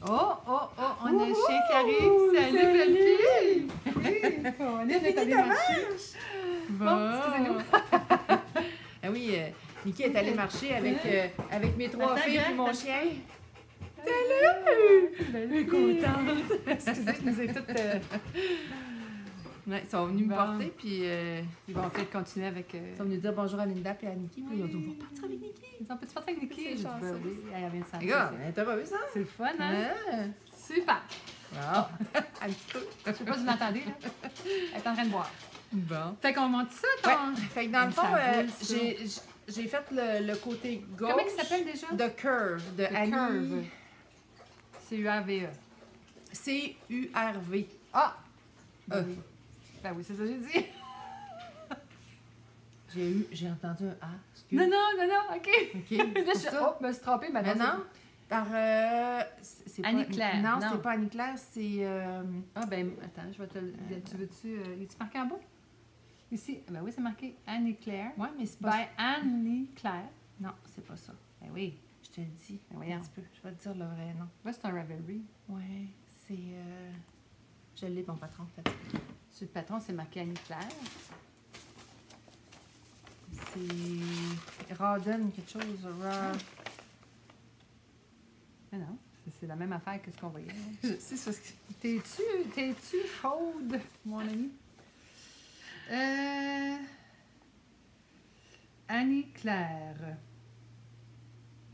Oh, on a un chien qui arrive. Salut, belle fille! Oui, on est allé marcher. Bon, excusez-nous. Ah oui, Niki est allée marcher avec mes 3 filles et mon chien. Salut! Elle est contente. Excusez, je nous ai toutes... Ouais, ils sont venus me porter, puis ils vont peut-être continuer avec... Ils sont venus dire bonjour à Linda et à Niki, puis ils ont dit, on va partir avec Niki. Ils ont peut-être partir avec Niki. C'est ben oui, elle vient de s'en regarde, t'as pas vu ça? C'est le fun, hein? Super! Bon, un petit peu. Je sais pas si vous l'entendez, là. Elle est en train de boire. Bon. Fait qu'on monte ça, ton... Ouais. Fait que dans le fond, j'ai fait le côté gauche. Comment il s'appelle déjà? The Curve, de Annie. Curve. C-U-R-V-E. C-U-R-V. Ah! Ben oui, c'est ça que j'ai dit. J'ai entendu un A. Non, OK. OK. Là, je me suis trompée, madame. Non. Par... c'est Annie Claire. Non, c'est pas Annie Claire, c'est... Ah, ben, attends, je vais te... Tu veux-tu... est-tu marqué en bas? Ici, ben oui, c'est marqué Annie Claire. Oui, mais c'est pas... By Annie Claire. Non, c'est pas ça. Ben oui. Je te le dis. Ben voyons. Un petit peu. Je vais te dire le vrai nom. Là, c'est un Ravelry. Oui, c'est... Je l'ai, mon patron, peut-être. Sur le patron, c'est marqué Annie Claire. C'est... Rawdon, quelque chose. Mais non, c'est la même affaire que ce qu'on voyait. Je sais ce que... T'es-tu chaude, mon ami? Annie Claire.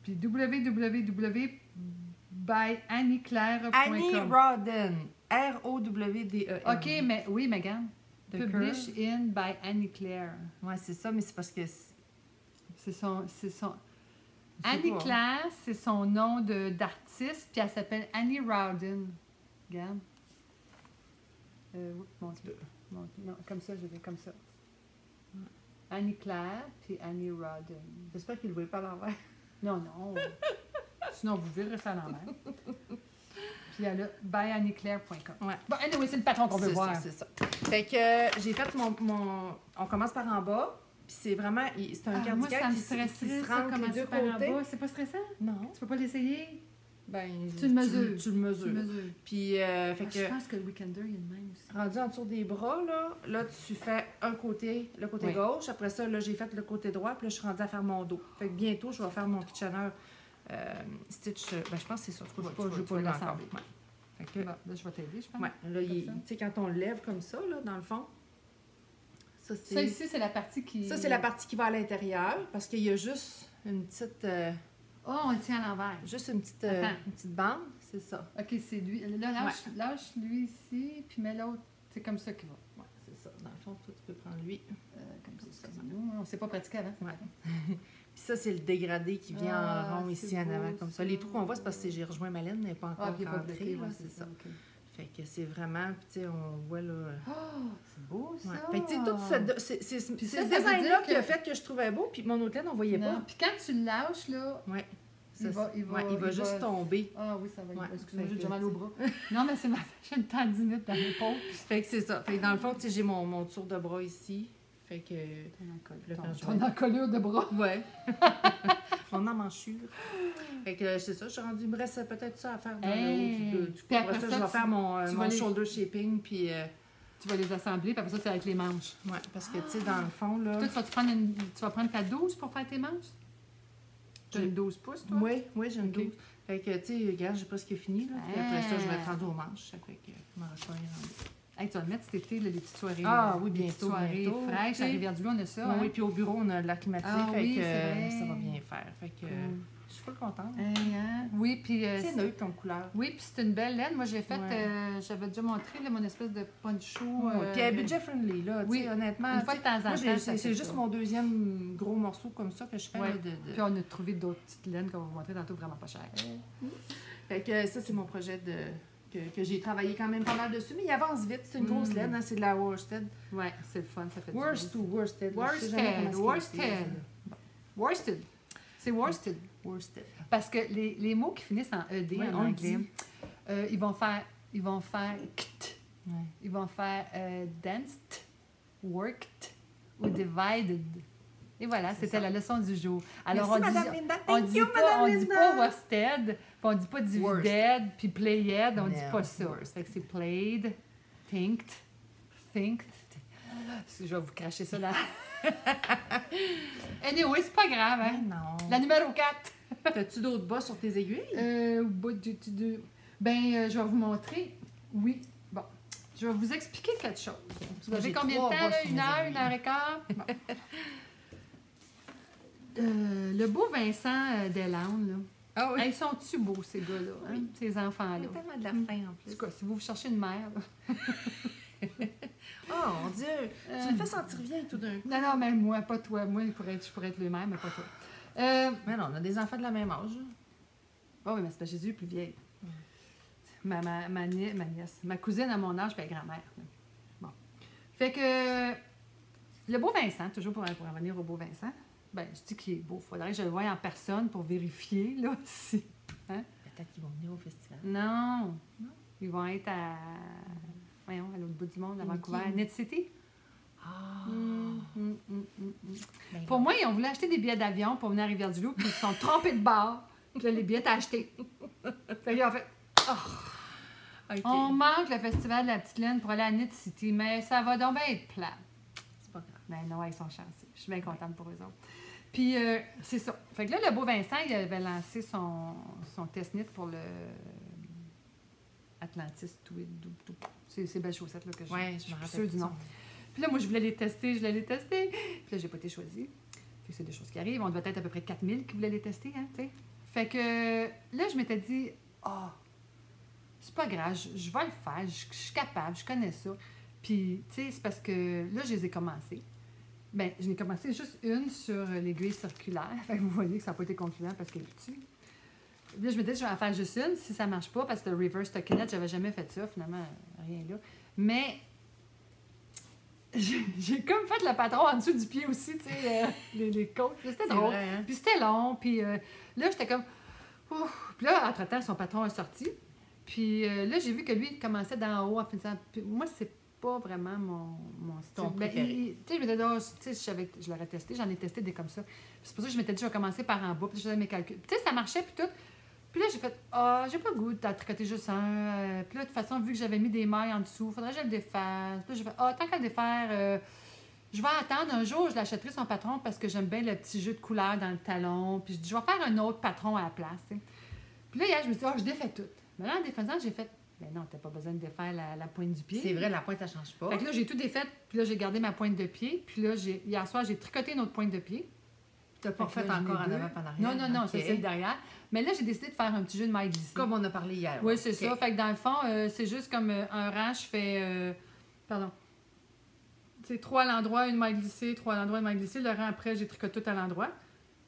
Puis www.byannieclaire.com. Annie Rawdon. R-O-W-D-E-N. OK, mais oui, Megan. Publish in by Annie Claire. Oui, c'est ça, mais c'est parce que... C'est son... Annie Claire, c'est son nom d'artiste, puis elle s'appelle Annie Rowden. Regarde. Monte peu. Non, comme ça, je vais comme ça. Annie Claire, puis Annie Rowden. J'espère qu'il ne le voit pas à l'envers. Non. Sinon, vous verrez ça à l'envers. Puis elle a byannieclaire.com. Ouais. Bon, anyway, c'est le patron qu'on veut voir. C'est ça. Fait que j'ai fait mon... On commence par en bas. Puis c'est vraiment... C'est un cardigan qui se rentre les deux côtés. C'est pas stressant? Non. Tu peux pas l'essayer? Ben, tu le mesures. Tu le mesures. Puis, fait que... Je pense que le Weekender, il y a le même aussi. Rendu en dessous des bras, là, tu fais un côté, le côté gauche. Après ça, là, j'ai fait le côté droit. Puis là, je suis rendue à faire mon dos. Fait que bientôt, je vais faire mon Kitchener stitch. Ben, je pense que c'est ça. Je ne vais pas l'assembler. Fait que, là, je vais t'aider, je pense. Ouais. Là, tu sais, quand on le lève comme ça, là, dans le fond, ça ici, c'est la partie qui... Ça, c'est la partie qui va à l'intérieur, parce qu'il y a juste une petite... Oh, on le tient à l'envers. Juste une petite bande, c'est ça. OK, c'est lui. Là, lâche lui ici, puis mets l'autre. C'est comme ça qu'il va. Oui, c'est ça. Dans le fond, toi, tu peux prendre lui. Comme ça. Nous, on ne s'est pas pratiqué avant. Ouais. Puis ça, c'est le dégradé qui vient en rond ici en avant, comme ça. Les trous qu'on voit, c'est parce que j'ai rejoint ma laine, elle n'est pas encore rentrée, c'est ça. Okay. Fait que c'est vraiment, puis tu sais, on voit là... Oh, c'est beau, ça! Ouais. Fait que tu sais, tout c'est ce design-là qui a fait que je trouvais beau, puis mon autre laine, on voyait pas. Puis quand tu le lâches, là... Ouais. Il va juste tomber. Ah oui, ça va. Excuse-moi, j'ai déjà mal au bras. Non, mais j'ai une tendinite dans l'épaule. Fait que c'est ça. Fait que dans le fond, tu sais, j'ai mon tour de bras ici. Fait que... Ton encolure de bras. Ouais. Mon emmanchure. Fait que c'est ça, je suis rendue. Il me reste peut-être ça à faire dans le haut du cou. Après ça, je vais faire mon shoulder shaping, puis... Tu vas les assembler, puis après ça, c'est avec les manches. Ouais, parce que, tu sais, dans le fond, là... Toi, tu vas prendre ta 12 pour faire tes manches? Tu as une 12 pouces, toi? Oui, j'ai une 12. Fait que, tu sais, regarde, j'ai presque fini, là. Puis après ça, je vais être rendue aux manches. Ça fait que je m'en reste pas rien rendu. Hey, tu vas le mettre cet été, là, les petites soirées. Ah oui, bientôt. Soirées fraîches. À Rivière-du-Loup, on a ça. Oui, puis au bureau, on a de l'air climatisé. Fait que ça va bien faire. Fait que je suis full contente. Oui, puis... c'est neutre comme couleur. Oui, puis c'est une belle laine. Moi, j'ai fait... j'avais déjà montré là, mon espèce de poncho. Puis elle est budget-friendly, là. Oui, honnêtement. Une fois de temps en temps. C'est juste mon deuxième gros morceau comme ça que je fais. Puis on a trouvé d'autres petites laines qu'on va vous montrer tantôt vraiment pas chères. Fait que ça, c'est mon projet que j'ai travaillé quand même pas mal dessus, mais il avance vite. C'est une grosse laine, hein, c'est de la worsted. Oui, c'est le fun, ça fait Worsted ou worsted? Worsted. C'est worsted. Worsted. Parce que les mots qui finissent en ED en anglais, ils vont faire kt. Ouais. Ils vont faire danced, worked ou divided. Et voilà, c'était la leçon du jour. Alors, merci, on dit pas worsted, puis on dit pas divided, puis played, on dit pas ça. Fait que c'est played, thinked. Je vais vous cracher ça là. Anyway, c'est pas grave, hein? Non. La numéro 4. T'as-tu d'autres bas sur tes aiguilles? Ben, je vais vous montrer. Oui. Bon. Je vais vous expliquer quelque chose. Vous avez combien de temps, là? 1 heure et quart? Bon. Le beau Vincent Deslandes, là. Ah oui. Ils sont-tu beaux, ces gars-là, hein? Ces enfants-là? Il y a tellement de la faim, en plus. C'est quoi, si vous cherchez une mère, là? Oh, mon Dieu! Tu me fais sentir bien tout d'un coup. Non, même moi, pas toi. Moi, je pourrais être le même, mais pas toi. Mais non, on a des enfants de la même âge. Oh oui, mais c'est parce que Jésus est plus vieille. Ma nièce. Ma cousine à mon âge, puis grand-mère. Bon. Fait que le beau Vincent, toujours pour revenir au beau Vincent, ben, je dis qu'il est beau. Il faudrait que je le voie en personne pour vérifier, là, si... Hein? Peut-être qu'ils vont venir au festival. Non. Ils vont être à... Voyons, à l'autre bout du monde, à Vancouver. Net City. Ben pour moi, ils ont voulu acheter des billets d'avion pour venir à Rivière-du-Loup, puis ils se sont trompés de bar. Puis là, les billets étaient achetés. Fait qu'ils ont fait... Okay. On manque le festival de la Petite Laine pour aller à Net City, mais ça va donc bien être plat. C'est pas grave. Ben non, ils sont chanceux. Je suis bien contente pour eux autres. Puis, c'est ça. Fait que là, le beau Vincent, il avait lancé son test-knit pour le Atlantis Tweed. Ces belles chaussettes là, que je me rappelle sûre du nom. Puis là, moi, je voulais les tester. Puis là, j'ai pas été choisie. Fait que c'est des choses qui arrivent. On doit être à peu près 4000 qui voulaient les tester, hein, tu sais. Fait que là, je m'étais dit, c'est pas grave, je vais le faire. Je suis capable, je connais ça. Puis, tu sais, c'est parce que là, je les ai commencés. Ben, je n'ai commencé juste une sur l'aiguille circulaire. Fait que vous voyez que ça n'a pas été concluant parce qu'elle est petite. Là, je me disais, je vais en faire juste une. Si ça ne marche pas, parce que le reverse stockinette, j'avais jamais fait ça. Finalement, rien là. Mais j'ai comme fait le patron en dessous du pied aussi, tu sais, les côtes. C'était drôle. Vrai, hein? Puis c'était long. Puis là, j'étais comme... Ouf. Puis là, entre-temps, son patron est sorti. Puis là, j'ai vu que lui, il commençait d'en haut en faisant... Puis moi, c'est pas vraiment mon style. Tu sais, je me disais, je l'aurais testé, j'en ai testé des comme ça. C'est pour ça que je m'étais dit, je vais commencer par en bas, puis je faisais mes calculs. Puis tu sais, ça marchait, puis tout. Puis là, j'ai fait, j'ai pas le goût de tricoter juste un. Puis là, de toute façon, vu que j'avais mis des mailles en dessous, faudrait que je le défasse. Puis là, j'ai fait, tant qu'à le défaire, je vais attendre un jour, je l'achèterai son patron parce que j'aime bien le petit jeu de couleurs dans le talon. Puis je dis, je vais faire un autre patron à la place. T'sais. Puis là, hier, je me suis dit, je défais tout. Mais là, en défaisant, j'ai fait, ben non, t'as pas besoin de défaire la pointe du pied. C'est vrai, la pointe, elle change pas. Fait que là, j'ai tout défait, puis là, j'ai gardé ma pointe de pied. Puis là, hier soir, j'ai tricoté une autre pointe de pied. T'as pas fait encore en avant, en arrière? Non, c'est celle derrière. Mais là, j'ai décidé de faire un petit jeu de maille glissée. Comme on a parlé hier. Oui, c'est ça. Fait que dans le fond, c'est juste comme un rang, je fais... pardon. C'est 3 à l'endroit, une maille glissée, 3 à l'endroit, une maille glissée. Le rang après, j'ai tricoté tout à l'endroit.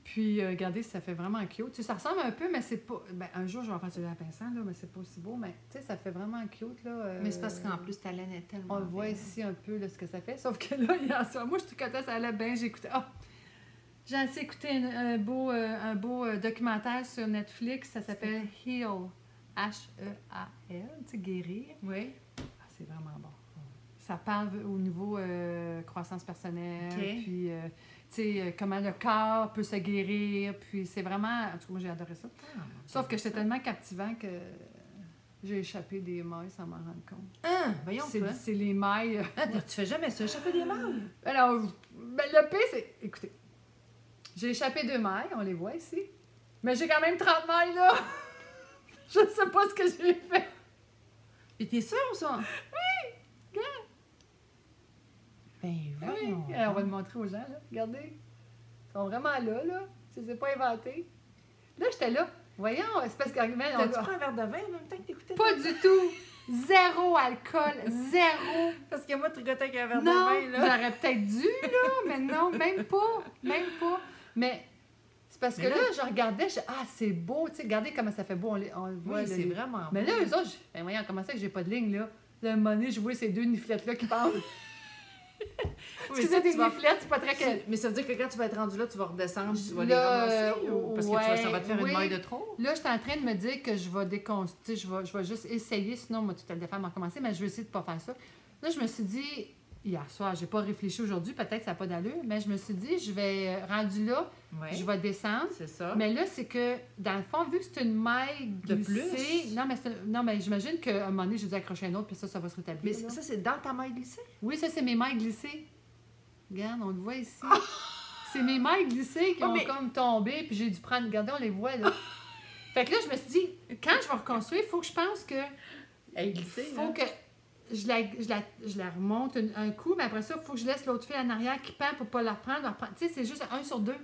Puis, regardez, ça fait vraiment cute. Tu sais, ça ressemble un peu, mais c'est pas... Ben, un jour, je vais en faire celui à pinceau, là, mais c'est pas aussi beau. Mais, tu sais, ça fait vraiment cute, là. Mais c'est parce qu'en plus, ta laine est tellement... On le voit ici un peu, là, ce que ça fait. Sauf que là, hier soir, moi, je tricotais, ça allait bien. J'écoutais... J'ai assez écouté un beau documentaire sur Netflix. Ça s'appelle Heal. H-E-A-L. Tu sais, guérir. Oui. C'est vraiment bon. Ça parle au niveau croissance personnelle. Okay. Puis, tu sais, comment le corps peut se guérir. Puis, c'est vraiment... En tout cas, moi, j'ai adoré ça. Sauf que c'était tellement captivant que j'ai échappé des mailles sans m'en rendre compte. Voyons. C'est les mailles... tu fais jamais ça, échapper des mailles? Alors, le pire, c'est... Écoutez. J'ai échappé 2 mailles, on les voit ici. Mais j'ai quand même 30 mailles, là! Je ne sais pas ce que j'ai fait. Et t'es sûre, ça? Oui! Regarde! Ben, voyons. Oui. On va le montrer aux gens, là. Regardez. Ils sont vraiment là. Je ne les ai pas inventés. Là, j'étais là. Voyons, c'est parce que... T'as-tu pris un verre de vin en même temps que t'écoutais? Pas du tout! Zéro alcool, zéro! Parce que moi, tricotais avec un verre de vin, là. J'aurais peut-être dû, là, mais non, même pas. Mais c'est parce que là, je regardais, c'est beau, tu sais, regardez comment ça fait beau, on le voit. Oui, c'est vraiment beau. Mais là, eux autres, voyons, comment ça que j'ai pas de ligne, là? Là, à un moment donné, je vois ces 2 niflettes-là qui parlent. Excusez, des niflettes, c'est pas très... Mais ça veut dire que quand tu vas être rendu là, tu vas redescendre, tu vas les ramasser? Parce que ça va te faire une maille de trop? Là, je suis en train de me dire que je vais déconstruire, je vais juste essayer, sinon, moi, tout à le défaire m'a commencé, mais je vais essayer de pas faire ça. Là, je me suis dit... Hier soir, j'ai pas réfléchi aujourd'hui, peut-être que ça n'a pas d'allure, mais je me suis dit, je vais, rendu là, je vais descendre. C'est ça. Mais là, c'est que, dans le fond, vu que c'est une maille glissée... De plus? Non, mais j'imagine qu'à un moment donné, j'ai dû accrocher un autre, puis ça va se rétablir. Mais ça, c'est dans ta maille glissée? Oui, ça, c'est mes mailles glissées. Regarde, on le voit ici. C'est mes mailles glissées qui ont comme tombé, puis j'ai dû prendre... Regardez, on les voit, là. Fait que là, je me suis dit, quand je vais reconstruire, il faut que je pense que... Elle est glissée, faut que... Je la remonte un coup, mais après ça, il faut que je laisse l'autre fille en arrière qui pend pour ne pas la reprendre. Tu sais, c'est juste 1 sur 2.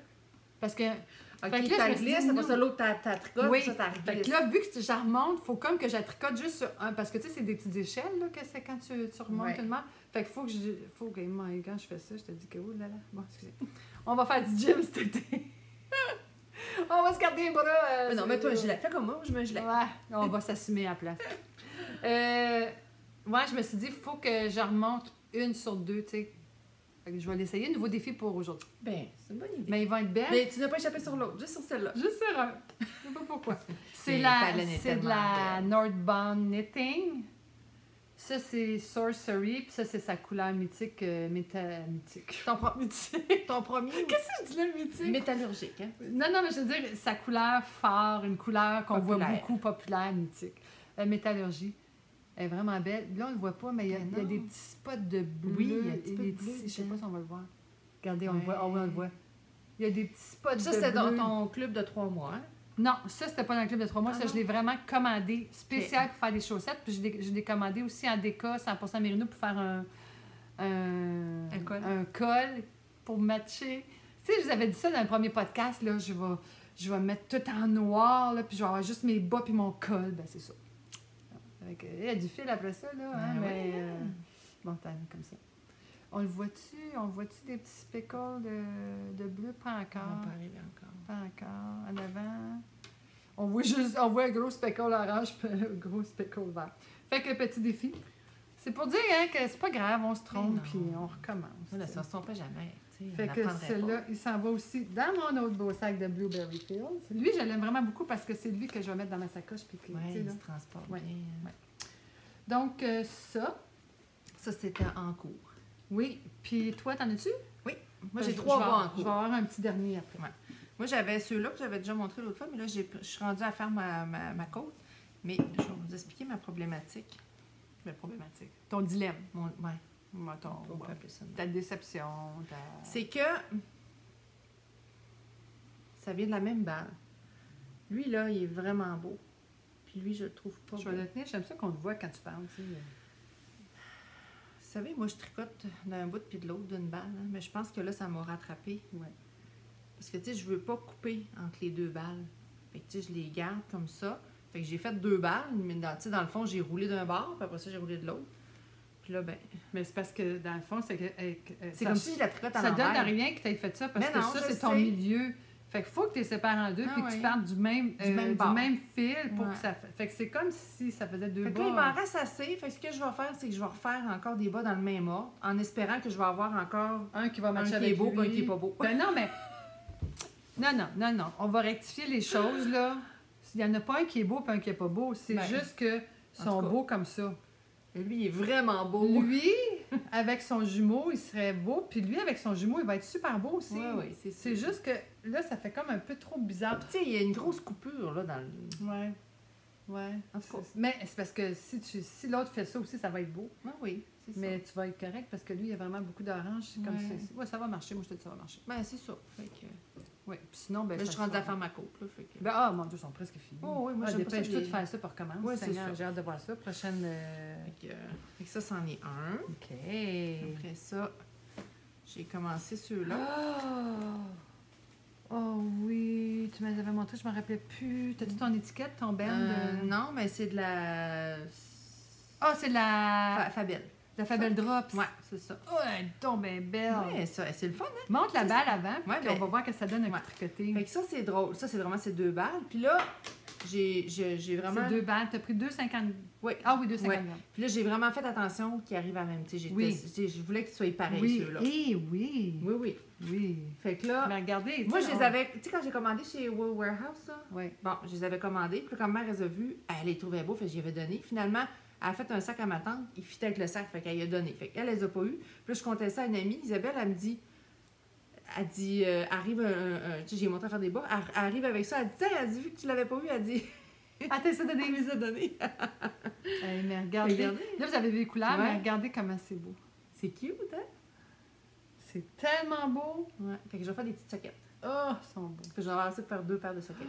Parce que... OK, tu glisses, après ça, l'autre, t'as tricote, oui. ça, t'as reglisse. Fait que là, vu que je la remonte, il faut comme que je la tricote juste sur un... Parce que, tu sais, c'est des petites échelles, là, que c'est quand tu remontes une main. Fait qu'il faut que je... Quand je fais ça, je te dis que... Oh là là. Bon, excusez. On va faire du gym cet été. On va se garder les bras... non, mais toi, un gilet. Fais comme moi, je mets un gilet. Ouais, on va s'assumer à la place. Moi, je me suis dit, il faut que je remonte 1 sur 2, tu sais. Je vais l'essayer. Nouveau défi pour aujourd'hui. Ben, c'est une bonne idée. Mais ils vont être belles. Mais tu n'as pas échappé sur l'autre, juste sur celle-là. Juste sur un. Je sais pas pourquoi. C'est de la Nordbound Knitting. Ça, c'est Sorcery. Puis ça, c'est sa couleur mythique, mythique. Ton premier? Qu'est-ce que je dis là, mythique? Métallurgique, hein? Non, mais je veux dire, sa couleur phare, une couleur qu'on voit beaucoup populaire, mythique. Métallurgie. Elle est vraiment belle. Là, on ne le voit pas, mais il y a des petits spots de bleu. Oui, il y a un petit peu de bleu. Je ne sais pas si on va le voir. Regardez, on le voit. Ah oui, on le voit. Il y a des petits spots de bleu. Ça, c'était dans ton club de 3 mois, hein? Non, ça, c'était pas dans le club de 3 mois. Ça, je l'ai vraiment commandé spécial pour faire des chaussettes. Puis je l'ai commandé aussi en déca 100% Mérino pour faire un col pour matcher. Tu sais, je vous avais dit ça dans le premier podcast, là, je vais mettre tout en noir, là, puis je vais avoir juste mes bas puis mon col. Ben, c'est ça. Il y a du fil après ça, là, hein, mais... bon, t'as comme ça. On le voit-tu? On voit-tu des petits speckles de bleu? Pas encore. On va pas arriver encore. Pas encore. En avant. On voit un gros speckle orange et un gros speckle vert. Fait que petit défi. C'est pour dire hein, que c'est pas grave, on se trompe puis on recommence. Là, ça se trompe pas jamais. Fait que celui-là, il s'en va aussi dans mon autre beau sac de Blueberry Fields. Lui, je l'aime vraiment beaucoup parce que c'est lui que je vais mettre dans ma sacoche. Puis que, il se transporte bien. Ouais. Donc, ça c'était en cours. Oui. Puis toi, t'en as-tu? Oui. Moi, j'ai 3 bas en cours. Je vais avoir un petit dernier après. Ouais. Moi, j'avais ceux-là que j'avais déjà montré l'autre fois, mais là, je suis rendue à faire ma côte. Mais je vais vous expliquer ma problématique. Ton dilemme. Ta déception. C'est que ça vient de la même balle. Lui, là, il est vraiment beau. Puis lui, je le trouve pas beau. Je vais le tenir, j'aime ça qu'on le voit quand tu parles. Tu sais. Vous savez, moi, je tricote d'un bout puis de l'autre d'une balle. Hein, mais je pense que là, ça m'a rattrapé. Ouais. Parce que, tu sais, je veux pas couper entre les 2 balles. Fait que, tu sais, je les garde comme ça. Fait que j'ai fait 2 balles, mais dans le fond, j'ai roulé d'un bord, puis après ça, j'ai roulé de l'autre. Puis là, ben... Mais c'est parce que, dans le fond, c'est que... c'est comme si je la tricote en ça donne à rien que tu aies fait ça, parce que ça, c'est ton milieu. Fait qu'il faut que tu les sépares en 2, puis que tu partes du même fil pour que ça... Fait que c'est comme si ça faisait 2 bas. Fait que là, il m'en reste assez. Fait que ce que je vais faire, c'est que je vais refaire encore des bas dans le même ordre, en espérant que je vais avoir encore un qui va matcher avec lui. Un qui est beau, un qui est pas beau. Ben non, mais... Non. On va rectifier les choses, là. Il n'y en a pas un qui est beau et un qui n'est pas beau. C'est juste que sont beaux comme ça. Et lui, il est vraiment beau. Lui, avec son jumeau, il serait beau. Puis lui, avec son jumeau, il va être super beau aussi. Oui, c'est juste que là, ça fait comme un peu trop bizarre. Tu sais, il y a une grosse coupure là dans le... Ouais. En tout cas. Mais c'est parce que si l'autre fait ça aussi, ça va être beau. Oui, c'est ça. Mais tu vas être correct parce que lui, il y a vraiment beaucoup d'orange. C'est comme ça. Ça va marcher. Moi, je te dis ça va marcher. Ben, c'est ça. Fait que... Oui, puis sinon, ben, je suis rendue à faire ma coupe, là, fait que... mon Dieu, ils sont presque finis. Oh oui, moi, dépêche-toi de faire ça pour commencer. Oui, c'est ça. J'ai hâte de voir ça. Prochaine... Fait que ça, c'en est un. OK. Après ça, j'ai commencé ceux-là. Oh oui, tu m'avais montré, je me rappelais plus. T'as-tu ton étiquette, ton band? Non, mais c'est de la... c'est de la... Fabelle. La Fabelle Drops. Ouais, c'est ça. Oh, elle tombe bien belle. Ouais, ça, c'est le fun, hein? Monte la balle avant, puis on va voir que ça donne un tricoté. Fait que ça, c'est drôle. Ça, c'est vraiment ces 2 balles. Puis là, j'ai vraiment... C'est 2 balles. T'as pris 2,50. Oui. Ah oui, 2,50. Ouais. Puis là, j'ai vraiment fait attention qu'ils arrivent à même. Je voulais qu'ils soient pareils, ceux-là. Oui. Fait que là... Mais regardez... Moi, je les avais... Tu sais, quand j'ai commandé chez Wool Warehouse, là... Oui. Bon, je les avais commandés. Puis quand mère les a vus, elle les trouvait beaux, fait que j'y avais donné. Finalement... Elle a fait un sac à ma tante, il fitait avec le sac, fait qu'elle y a donné. Fait qu'elle les a pas eu. Puis là, je comptais ça à une amie, Isabelle, elle dit, arrive tu sais, j'ai montré à faire des bas, elle arrive avec ça, elle dit, tiens, elle dit, vu que tu l'avais pas eu, elle dit, t'as ça donné, elle les a donné. Mais regardez, là, vous avez vu les couleurs, mais regardez comment c'est beau. C'est cute, hein? C'est tellement beau. Ouais, fait que je vais faire des petites soquettes. Oh, ils sont beaux. Fait que je vais avoir essayé de faire 2 paires de soquettes.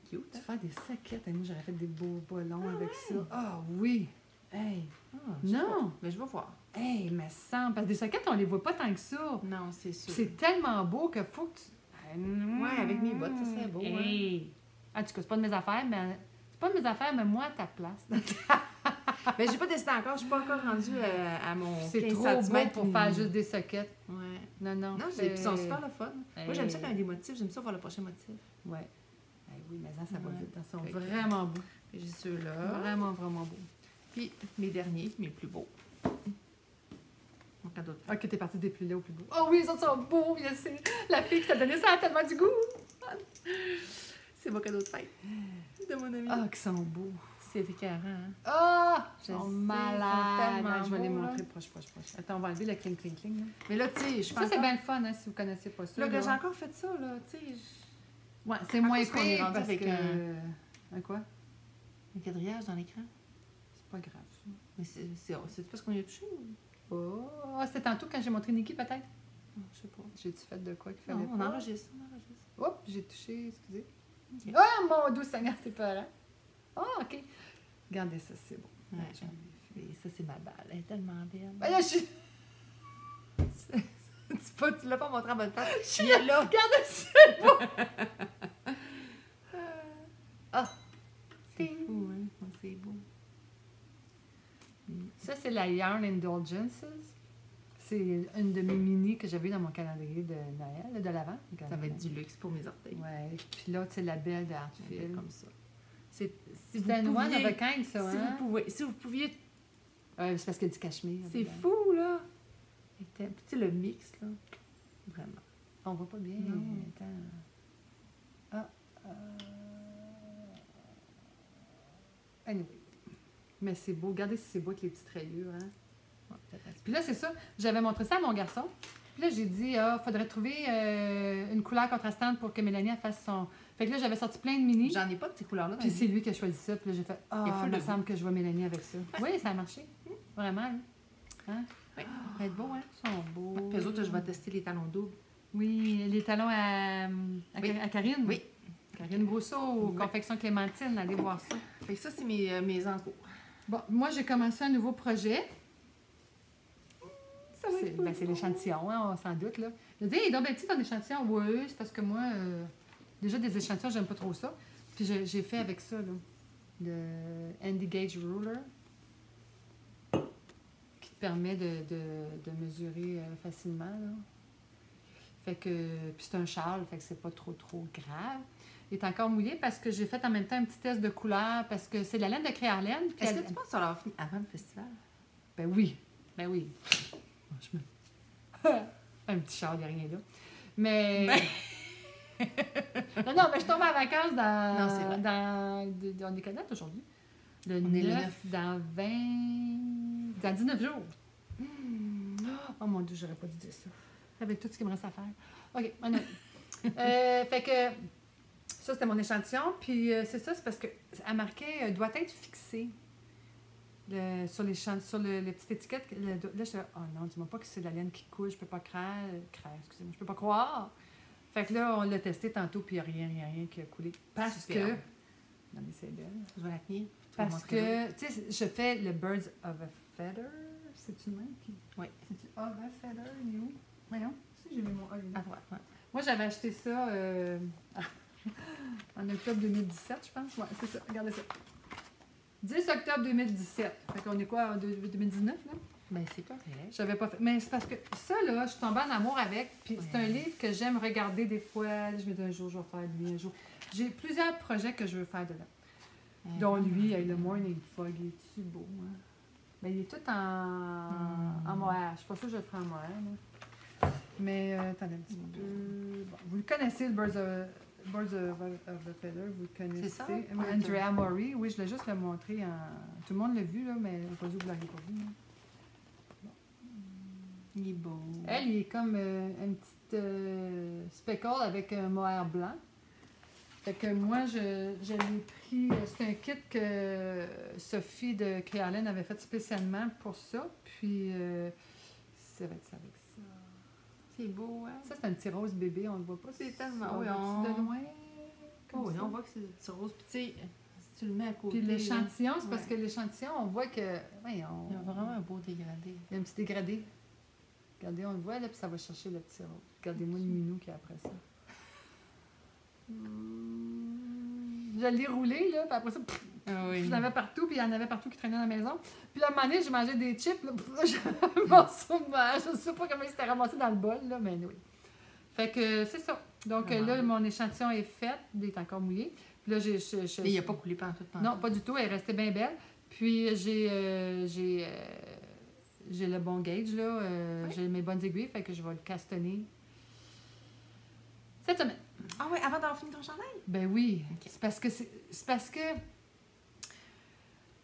Cute, hein? Tu fais des soquettes. Moi, j'aurais fait des beaux ballons avec ça. Ah oui! Hey! Non! Mais je vais voir. Hey, mais sans... Parce que des soquettes, on les voit pas tant que ça. Non, c'est sûr. C'est tellement beau qu'il faut que tu... Ouais, avec mes bottes, ça serait beau. Hey! En tout cas, c'est pas de mes affaires, mais... C'est pas de mes affaires, mais moi, à ta place. Ben, j'ai pas décidé encore. Je suis pas encore rendue à mon 15 C'est trop beau pour faire juste des soquettes. Ouais. Non. Non, ils sont super le fun. Moi, j'aime ça quand il y a des motifs. J'aime ça voir le prochain motif. Ouais. Oui, mais ça va vite. Ils sont vraiment beaux. J'ai ceux-là. Vraiment beaux. Puis mes derniers, mes plus beaux. Mon cadeau de fête. Ok, t'es partie des plus laids aux plus beaux. Oh oui, les autres sont beaux. La fille qui t'a donné ça a tellement du goût. C'est mon cadeau de fête de mon ami. Ah, qu'ils sont beaux. C'est écœurant, hein? Ah! Ils sont malades. Je vais les montrer proche. Attends, on va enlever le cling. Là. Mais là, tu sais, je pense. Ça, c'est bien le fun, hein, si vous connaissez pas ça. Là, que j'ai encore fait ça, là, tu sais. Ouais, c'est moins qu'on est rendu avec un quoi? Un quadrillage dans l'écran. C'est pas grave, ça. Mais c'est parce qu'on y a touché ou? Oh, c'était tantôt quand j'ai montré Nikki, peut-être? Je sais pas. J'ai-tu fait de quoi qu'il fallait pas? On enregistre. Oups, j'ai touché, excusez. Okay. Oh, mon doux Seigneur, c'est pas là. Oh, OK. Regardez ça, c'est beau. Ouais, ça, c'est ma balle. Elle est tellement belle. Ben là, je suis... tu l'as pas montré en bonne face. Je suis là. Regardez, c'est beau. Ah! C'est fou, hein? C'est beau. Ça, c'est la Yarn Indulgences. C'est une de mes mini que j'avais dans mon calendrier de Noël, de l'Avent. Ça va être du luxe pour mes orteils. Ouais. Puis l'autre, c'est la belle d'Artfil. Comme ça. C'est une noix de requin, ça, hein? Si vous pouviez... c'est parce qu'il y a du cachemire. C'est fou, là! Tu sais, le mix, là. Vraiment. On voit pas bien. Attends. Anyway. Mais c'est beau. Regardez si c'est beau avec les petites rayures, hein? Ouais, puis là, c'est ça. J'avais montré ça à mon garçon. Puis là, j'ai dit, faudrait trouver une couleur contrastante pour que Mélanie fasse son... Fait que là, j'avais sorti plein de mini. J'en ai pas de ces couleurs-là. Puis c'est lui qui a choisi ça. Puis là, j'ai fait, il me semble que je vois Mélanie avec ça. Oui, ça a marché. Vraiment. Hein? Oui. Ça va être beau, hein? Ils sont beaux. Puis eux autres, je vais tester les talons doubles. Oui, les talons à Karine. Oui. Karine Brousseau, Confection Clémentine, allez voir ça. Fait que ça, c'est mes encours. Bon, moi, j'ai commencé un nouveau projet. Ça va être c'est l'échantillon, hein, on s'en doute, là. Je dis, donc, petit ton échantillon, oui, c'est parce que moi, déjà, des échantillons, j'aime pas trop ça. Puis j'ai fait avec ça, là, le Andy Gauge Ruler, qui te permet de mesurer facilement, là. Fait que, puis c'est un châle, fait que c'est pas trop grave. Il est encore mouillé parce que j'ai fait en même temps un petit test de couleur, parce que c'est de la laine de Créarlaine. Est-ce que tu penses qu'on l'aura fini avant le festival? Ben oui. Un petit châle, il n'y a rien là. Mais... non, mais je tombe en vacances dans... Non, c'est vrai. On est quelle date aujourd'hui? Le 9, dans 20... Dans 19 jours. Oh mon Dieu, j'aurais pas dû dire ça. Avec tout ce qu'il me reste à faire. OK, maintenant. Fait que... Ça, c'était mon échantillon. Puis c'est ça, c'est parce qu'elle marquait doit être fixé sur les petites étiquettes. Là, je suis là, oh non, dis-moi pas que c'est de la laine qui coule, je peux pas excusez-moi, je peux pas croire. Fait que là, on l'a testé tantôt, puis il n'y a rien qui a coulé. Parce que. Non, mais c'est belle. Je vais la tenir. Parce que, tu sais, je fais le Birds of a Feather. C'est-tu le même qui. Oui. C'est-tu of a Feather, il est où? Voyons. Si j'ai mis mon A, à droite. Ouais. Moi, j'avais acheté ça. En octobre 2017, je pense. Ouais, c'est ça. Regardez ça. 10 octobre 2017. Fait qu'on est quoi, en 2019, là? Ben, c'est pas vrai. J'avais pas fait. Mais c'est parce que ça, là, je suis tombée en amour avec. Puis c'est un livre que j'aime regarder des fois. Je me dis un jour, je vais faire lui, un jour. J'ai plusieurs projets que je veux faire dedans. Dont lui, le Morning Fog. Il est-tu beau, hein? Ben, il est tout en mohair. Je suis pas sûre que je le ferai en mohair, là. Mais, attendez un petit peu. Bon, vous le connaissez, le Birds of a Feather, vous le connaissez. C'est ça? Andrea Mori, oui, je l'ai juste le montré. Tout le monde l'a vu, là, mais au cas où vous ne l'avez pas vu. Là. Bon. Il est beau. Elle, il est comme une petite speckle avec un mohair blanc. Fait que moi, je l'ai pris. C'est un kit que Sophie de Créarlaine avait fait spécialement pour ça. Puis, ça va être ça avec ça. C'est beau, hein? Ça, c'est un petit rose bébé, on le voit pas. C'est tellement... Oui, de loin. Oui, on voit que c'est du petit rose. Puis, tu sais, si tu le mets à côté... Puis l'échantillon, c'est parce que l'échantillon, on voit que... Il y a vraiment un beau dégradé. Il y a un petit dégradé. Regardez, on le voit, là, puis ça va chercher le petit rose. Regardez-moi le minou qui est après ça. Je l'ai roulé, là, puis après ça... Je l'avais partout, puis il y en avait partout qui traînaient dans la maison. Puis là, à un moment donné, je mangeais des chips, là, j'avais un morceau de mâche. Je ne sais pas comment il s'était ramassé dans le bol, là, mais oui. Fait que c'est ça. Donc là, mon échantillon est fait, il est encore mouillé. Puis là, mais il n'a pas coulé pendant tout. Non, pas du tout, elle est restée bien belle. Puis j'ai le bon gauge, là. J'ai mes bonnes aiguilles, fait que je vais le castanner cette semaine. Ah oui, avant d'avoir fini ton chandail? Ben oui. Okay. C'est parce que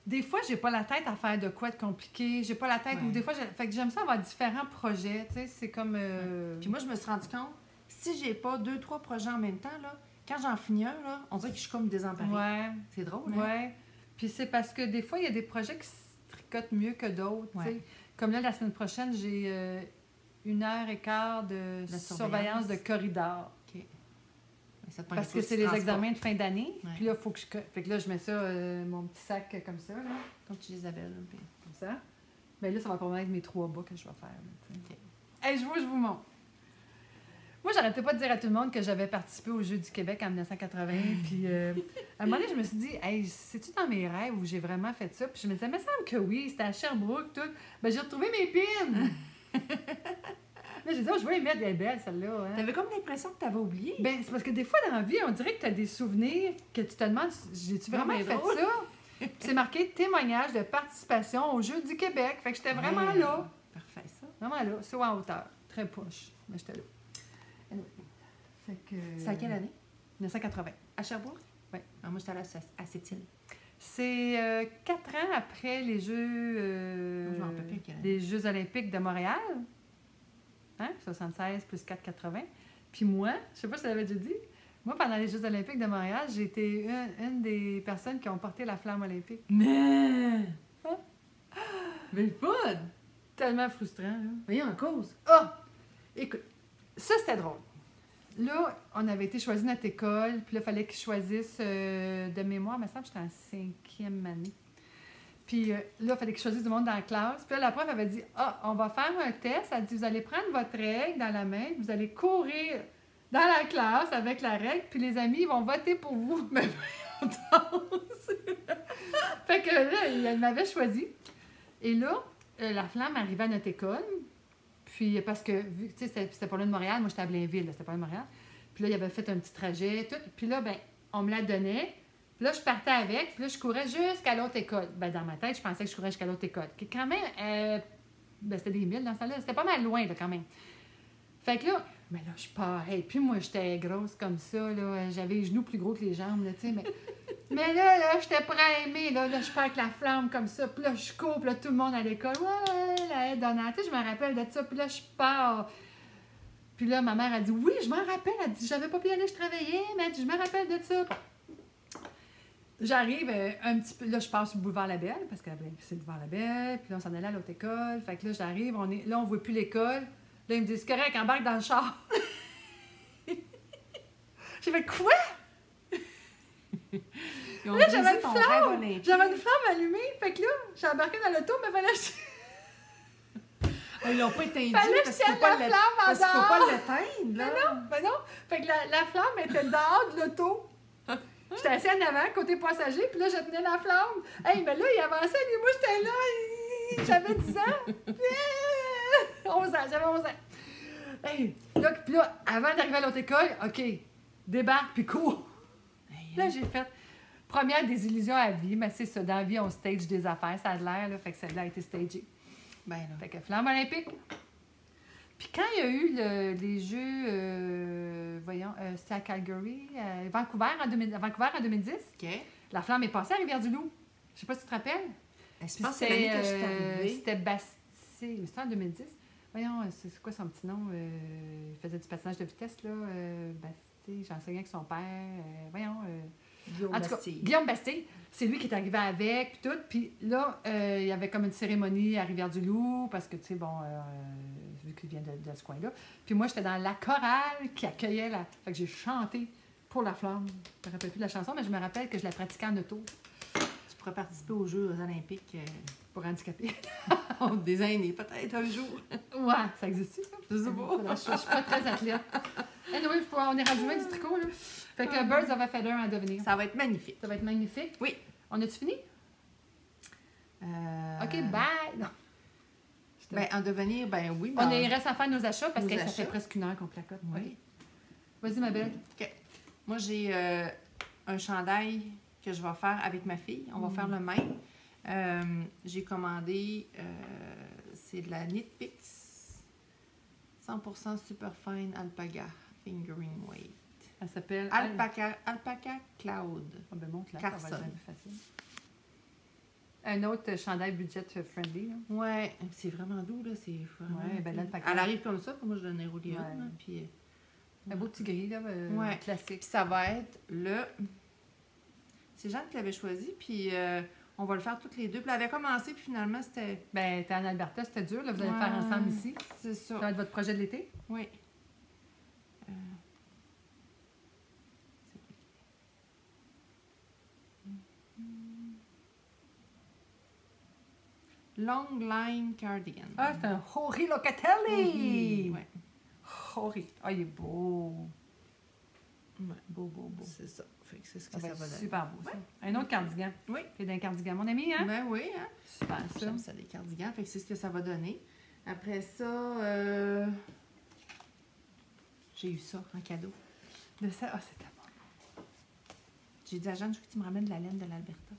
des fois, j'ai pas la tête à faire de quoi de compliqué. J'ai pas la tête. Ou des fois, fait que j'aime ça avoir différents projets. Tu sais, c'est comme. Puis moi, je me suis rendu compte, si j'ai pas 2-3 projets en même temps, là, quand j'en finis un, là, on dirait que je suis comme désemparée. Ouais. C'est drôle, hein? Ouais. Puis c'est parce que des fois, il y a des projets qui se tricotent mieux que d'autres. Tu sais. Comme là, la semaine prochaine, j'ai 1h15 de surveillance de corridor. Parce que c'est les examens de fin d'année. Ouais. Puis là, il faut que je... Fait que là, je mets ça, mon petit sac comme ça, là. Comme tu Isabelle. Puis... Comme ça. Mais là, ça va probablement être mes 3 bas que je vais faire. Okay. Hey, je vous montre. Moi, j'arrêtais pas de dire à tout le monde que j'avais participé aux Jeux du Québec en 1980. Puis, à un moment donné, je me suis dit, hey, c'est-tu dans mes rêves où j'ai vraiment fait ça? Puis, je me disais, il me semble que oui, c'était à Sherbrooke, tout. Ben, j'ai retrouvé mes pins! Là, j'ai dit, oh, je vais les mettre, des belles, celles-là. Hein. T'avais comme l'impression que t'avais oublié. Ben, c'est parce que des fois, dans la vie, on dirait que t'as des souvenirs que tu te demandes, j'ai-tu vraiment fait ça? Puis, c'est marqué témoignage de participation aux Jeux du Québec. Fait que j'étais vraiment là. Parfait, ça. Vraiment là, c'est en hauteur. Très poche. Mais j'étais là. Anyway. Fait que... C'est à quelle année? 1980. À Sherbrooke? Oui. Moi, j'étais allée à Sept-Îles. C'est 4 ans après les Jeux... les Jeux olympiques de Montréal. Hein? 76 plus 4, 80. Puis moi, je sais pas si je l'avais déjà dit, moi, pendant les Jeux olympiques de Montréal, j'ai été une des personnes qui ont porté la flamme olympique. Mais... Hein? Mais fun! Tellement frustrant, là. Voyons, en cause. Ah! Écoute, ça, c'était drôle. Là, on avait été choisi notre école, puis là, il fallait qu'ils choisissent de mémoire. Il me semble que j'étais en 5e année. Puis là, il fallait qu'ils choisissent du monde dans la classe. Puis là, la prof avait dit, on va faire un test. Elle dit, vous allez prendre votre règle dans la main, vous allez courir dans la classe avec la règle, puis les amis, ils vont voter pour vous. Mais fait que là, elle m'avait choisi. Et là, la flamme arrivait à notre école. Puis, parce que, vu que, tu sais, c'était pas loin de Montréal, moi, j'étais à Blainville, c'était pas loin de Montréal. Puis là, il avait fait un petit trajet, tout. Puis là, ben, on me la donnait. Puis là, je partais avec. Puis là, je courais jusqu'à l'autre école. Ben, dans ma tête, je pensais que je courais jusqu'à l'autre école. Qui, quand même, ben, c'était des milles dans ça là. C'était pas mal loin, là, quand même. Fait que là, mais là, je pars. Et puis moi, j'étais grosse comme ça, là. J'avais les genoux plus gros que les jambes, là, tu sais. Mais là, j'étais prêt à aimer. Là, je pars avec la flamme comme ça. Puis là, je cours. Puis là, tout le monde à l'école. Ouais, la Donna. Tu sais, je me rappelle de ça. Puis là, je pars. Puis là, ma mère a dit, oui, je m'en rappelle. Elle dit, j'avais pas pu y aller, je travaillais. Mais elle dit, je me rappelle de ça. J'arrive un petit peu. Là, je passe sur le boulevard Labelle, parce que c'est le boulevard Labelle. Puis là, on s'en allait à l'autre école. Fait que là, j'arrive. Là, on voit plus l'école. Là, ils me disent, c'est correct, embarque dans le char. J'ai fait, quoi? Là, j'avais une flamme. J'avais une flamme allumée. Fait que là, j'ai embarqué dans l'auto, mais fallait Ils l'ont pas éteint parce qu'il faut pas l'éteindre, là. Mais non. Fait que la flamme était dehors de l'auto. J'étais assise en avant, côté passager, puis là, je tenais la flamme. Hey, mais là, il avançait, mais moi, j'étais là. J'avais 10 ans. 11 ans, j'avais 11 ans. Hey, là, puis là, avant d'arriver à l'autre école, OK, débarque, puis cours. Là, j'ai fait première désillusion à vie, mais c'est ça, dans la vie, on stage des affaires, ça a l'air, là, fait que celle-là a été stagée. Ben là. Fait que flamme olympique. Puis quand il y a eu les Jeux, c'était à Calgary, Vancouver en 2010, OK. La flamme est passée à Rivière-du-Loup. Je sais pas si tu te rappelles. Je pense que c'est l'année que je suis arrivée. C'était Bastille. C'était en 2010. Voyons, c'est quoi son petit nom? Il faisait du patinage de vitesse, là. Bastille, j'enseignais avec son père. Guillaume Bastille. C'est lui qui est arrivé avec, puis tout. Puis là, il y avait comme une cérémonie à Rivière-du-Loup, parce que, tu sais, bon, vu qu'il vient de ce coin-là. Puis moi, j'étais dans la chorale qui accueillait la... Fait que j'ai chanté pour la flamme. Je me rappelle plus de la chanson, mais je me rappelle que je la pratiquais en auto. Tu pourrais participer aux Jeux olympiques pour handicapés. Des aînés, peut-être, un jour. Ouais, ça existe, ça? Je sais pas. Je suis pas très athlète. Anyway, on est rendu loin du tricot, là. Fait que Birds of a Feather à devenir. Ça va être magnifique. Ça va être magnifique? Oui. On a-tu fini? OK, bye! Non. Ben, en devenir, ben oui. On reste à faire nos achats parce que ça fait presque 1 heure qu'on placote. Oui. Okay. Vas-y, ma belle. OK. Moi, j'ai un chandail que je vais faire avec ma fille. On va faire le même. J'ai commandé, c'est de la Knit Picks 100% Superfine Alpaca Fingering Weight. Elle s'appelle Alpaca Cloud. Ah ben mon Cloud, Carson. Ça va être plus facile. Un autre chandail budget friendly. Là. Ouais, c'est vraiment doux, là. C'est vraiment... Ouais, ben l'alpaca. Elle arrive comme ça, puis moi je donne un roulis. Puis... Un beau petit gris, là, classique. Puis ça va être le... C'est Jeanne qui l'avait choisi, puis on va le faire toutes les deux. Puis elle avait commencé, puis finalement, c'était... Ben, t'es en Alberta, c'était dur, là. Vous allez le faire ensemble ici. C'est ça. Ça va être votre projet de l'été? Oui. Long Line Cardigan. Ah, c'est un Hori Locatelli! Ouais. doré. Ah, il est beau. Ouais. Beau. C'est ça. Fait que c'est ce que ça va donner. Super beau, ça. Un autre cardigan. Oui. C'est d'un cardigan, mon ami, hein? Ben oui, hein? Super, ça. J'aime ça, des cardigans. Fait que c'est ce que ça va donner. Après ça, j'ai eu ça en cadeau. De ça, ah, c'est tellement beau. J'ai dit à Jeanne, je veux que tu me ramènes de la laine de l'Alberta.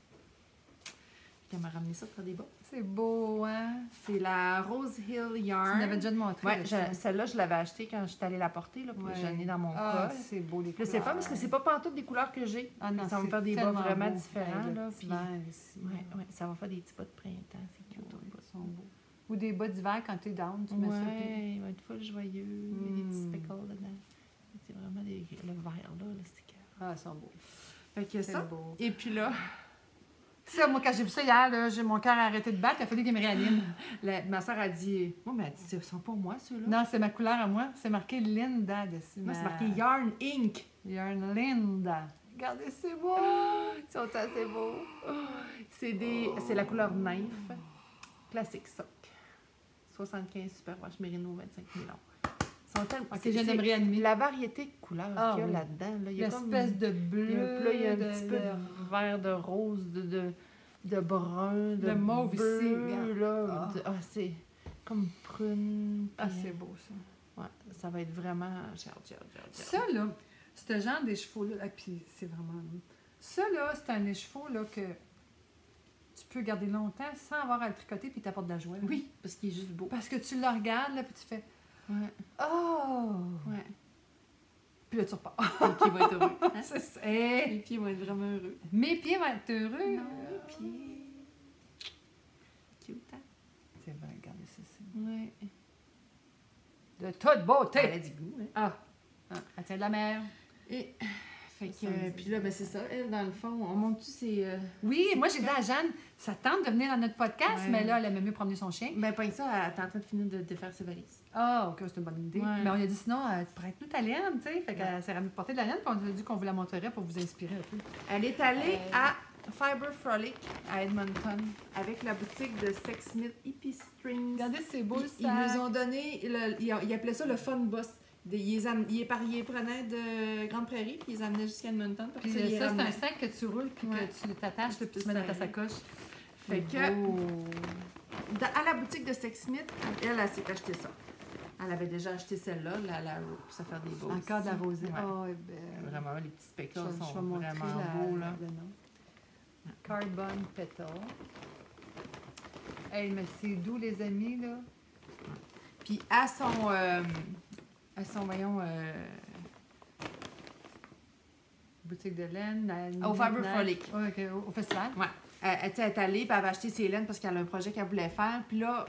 Elle m'a ramené ça pour faire des bas. C'est beau, hein? C'est la Rose Hill Yarn. Tu m'avais déjà montré. Ouais, celle-là, je l'avais achetée quand j'étais allée la porter, là, puis j'en ai dans mon col. C'est beau, les couleurs. couleurs. C'est pas parce que c'est pas pantoute des couleurs que j'ai. Ah non, ça va me faire des bas vraiment beau. différents. Là, puis... ouais, ça va faire des petits bas de printemps. C'est cute. Les bas sont beaux. Ou des bas d'hiver quand tu es down, tu mets ça. Ouais, il va être full joyeux. Il y a des petits speckles dedans. C'est vraiment le vert, là, c'est que... Ah, ils sont beaux. Fait que ça. Beau. Et puis là... Ça, moi, quand j'ai vu ça hier, là, mon cœur a arrêté de battre. Il a fallu qu'elle me réanime. Ma soeur a dit... Moi, mais elle dit, ce sont pas moi, ceux-là. Non, c'est ma couleur à moi. C'est marqué Linda dessus. Moi, c'est marqué Yarn Ink. Yarn Linda. Regardez, c'est beau. Ils sont assez beaux. C'est la couleur Nymph. Classique sock. 75 super wash merino 25 000 ans. J'aime réanimer. La variété de couleurs qu'il y a là-dedans. Là. Il y a l'espèce de bleu. Il y a un petit peu de vert, de rose, de brun, de mauve bleu, ici. Là, c'est comme prune. Ah, c'est beau, ça. Ouais, ça va être vraiment... Ça, là, ce genre d'écheveau-là, puis c'est vraiment... Ça, là, c'est un écheveau, là, que tu peux garder longtemps sans avoir à le tricoter puis t'apporte de la joie. Oui, parce qu'il est juste beau. Parce que tu le regardes, là, puis tu fais... Ouais. Oh! Ouais. Puis là, tu repars. Les pieds vont être heureux. Hein? C'est ça. Les pieds vont être vraiment heureux. Mes pieds vont être heureux. Non, mes pieds. Cute, hein? C'est vrai, regardez ça. Ouais. De toute beauté. Elle a du goût, hein? Elle tient de la mer. Et... Fait que, puis là, ben c'est ça. Elle, dans le fond, on monte-tu ses... Oui, moi, j'ai dit à Jeanne, ça tente de venir dans notre podcast, ouais. mais là, elle aimait mieux promener son chien. Ben, pas que ça, elle est en train de finir de faire ses valises. Ah, OK, c'est une bonne idée. Ouais. Mais on lui a dit sinon, prête-nous ta laine, tu sais. Fait qu'elle s'est ramenée porter de la laine, puis on a dit qu'on vous la montrerait pour vous inspirer un peu. Elle est allée à Fiber Frolic à Edmonton avec la boutique de Sexsmith Hippie Strings. Regardez, c'est beau, ça. Ils nous ont donné, ils appelaient ça le Fun Boss. Il les prenait de Grande Prairie, puis ils les amenaient jusqu'à Edmonton. Puis ça, c'est un sac que tu roules, puis que tu t'attaches, puis tu mets dans ta sacoche. Fait que, à la boutique de Sexsmith, elle s'est acheté ça. Elle avait déjà acheté celle-là, la pour se faire des beaux. Encore de la rosée. Ouais. Oh, et ben. Vraiment, les petits speckles sont vraiment beaux, là. Carbon Petal. Hey, mais c'est doux, les amis, là. Puis à son voyons... Boutique de laine. Au Fiber Frolic. Oh, okay, au festival. Ouais. Elle est allée, puis elle avait acheté ses laines parce qu'elle a un projet qu'elle voulait faire. Puis là,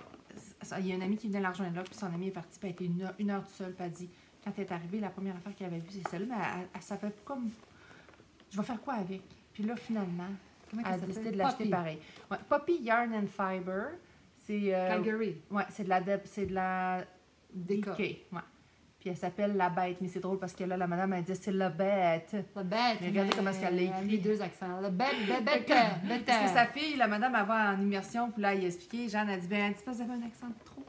il y a un ami qui venait la rejoindre là, puis son ami est parti, puis elle était une heure toute seule, puis elle dit, quand elle est arrivée, la première affaire qu'elle avait vue, c'est celle-là, mais elle savait pas comme... Je vais faire quoi avec? Puis là, finalement, elle a décidé de l'acheter pareil. Ouais, Poppy Yarn and Fiber, c'est... Calgary. Ouais, c'est de la DK. Ouais. Puis elle s'appelle La Bête, mais c'est drôle parce que là, la madame, elle dit c'est La Bête. La Bête. Mais regardez comment est-ce qu'elle l'a écrit. Les deux accents. La Bête, bête. Parce que sa fille, la madame, elle va en immersion, puis là, il a expliqué, Jeanne a dit, ben, elle dit pas, vous avez un accent de trop.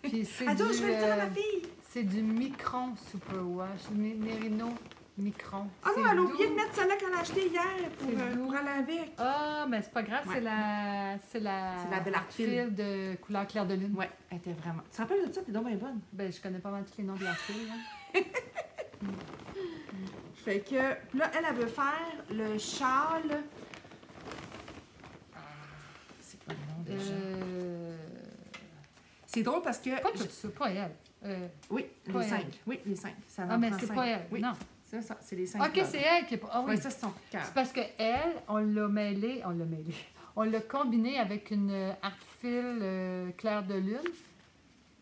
Puis c'est elle dit, je vais le dire à ma fille. C'est du Micron Superwash, Merino Micron. Ah non, elle a oublié de mettre celle-là qu'elle a achetée hier pour aller avec. Ah, mais c'est pas grave, ouais. c'est la belle arc-fil de couleur clair de lune. Ouais, elle était vraiment... Tu te rappelles de ça? T'es donc bien bonne. Ben, je connais pas mal tous les noms de l'arc-fil. Hein. Fait que là, elle veut faire le châle... C'est quoi le nom déjà? C'est drôle parce que... Pas tout ça, pas elle. Oui, les 5. Oui, les 5. Mais c'est pas elle. Oui. Non. C'est ça, c'est les 5. OK, c'est elle qui est pas... Ah oui, ça, c'est son cœur. C'est parce qu'elle, on l'a mêlé. On l'a combiné avec une arc-fil clair de lune,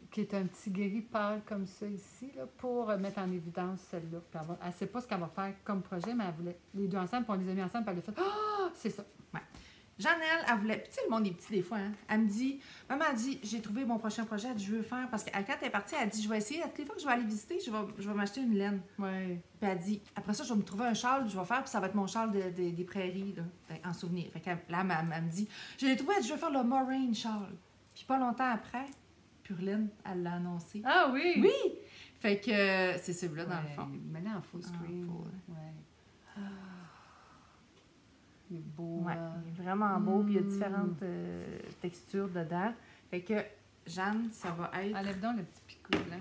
qui est un petit gris pâle comme ça ici, là, pour mettre en évidence celle-là. Elle ne sait pas ce qu'elle va faire comme projet, mais elle voulait les deux ensemble, puis on les a mis ensemble, puis elle a fait « Ah! C'est ça! » Ouais. Jeannelle, elle voulait... Puis tu sais, le monde est petit des fois, hein? Elle me dit... Maman a dit, j'ai trouvé mon prochain projet, elle dit, je veux faire... Parce que quand elle est partie, elle a dit, je vais essayer, toutes les fois que je vais aller visiter, je vais m'acheter une laine. Ouais. Puis elle dit, après ça, je vais me trouver un châle, je vais faire, puis ça va être mon châle des prairies, là, en souvenir. Fait que là, elle me dit, je l'ai trouvé, elle dit, je vais faire le Moraine châle. Puis pas longtemps après, Purline, elle l'a annoncé. Ah oui! Oui! Fait que c'est celui-là, dans le fond. Mais là, en full screen. Ouais. Il est beau. Ouais, il est vraiment beau. Puis il y a différentes textures dedans. Fait que, Jeanne, ça va être... Enlève donc le petit picot blanc.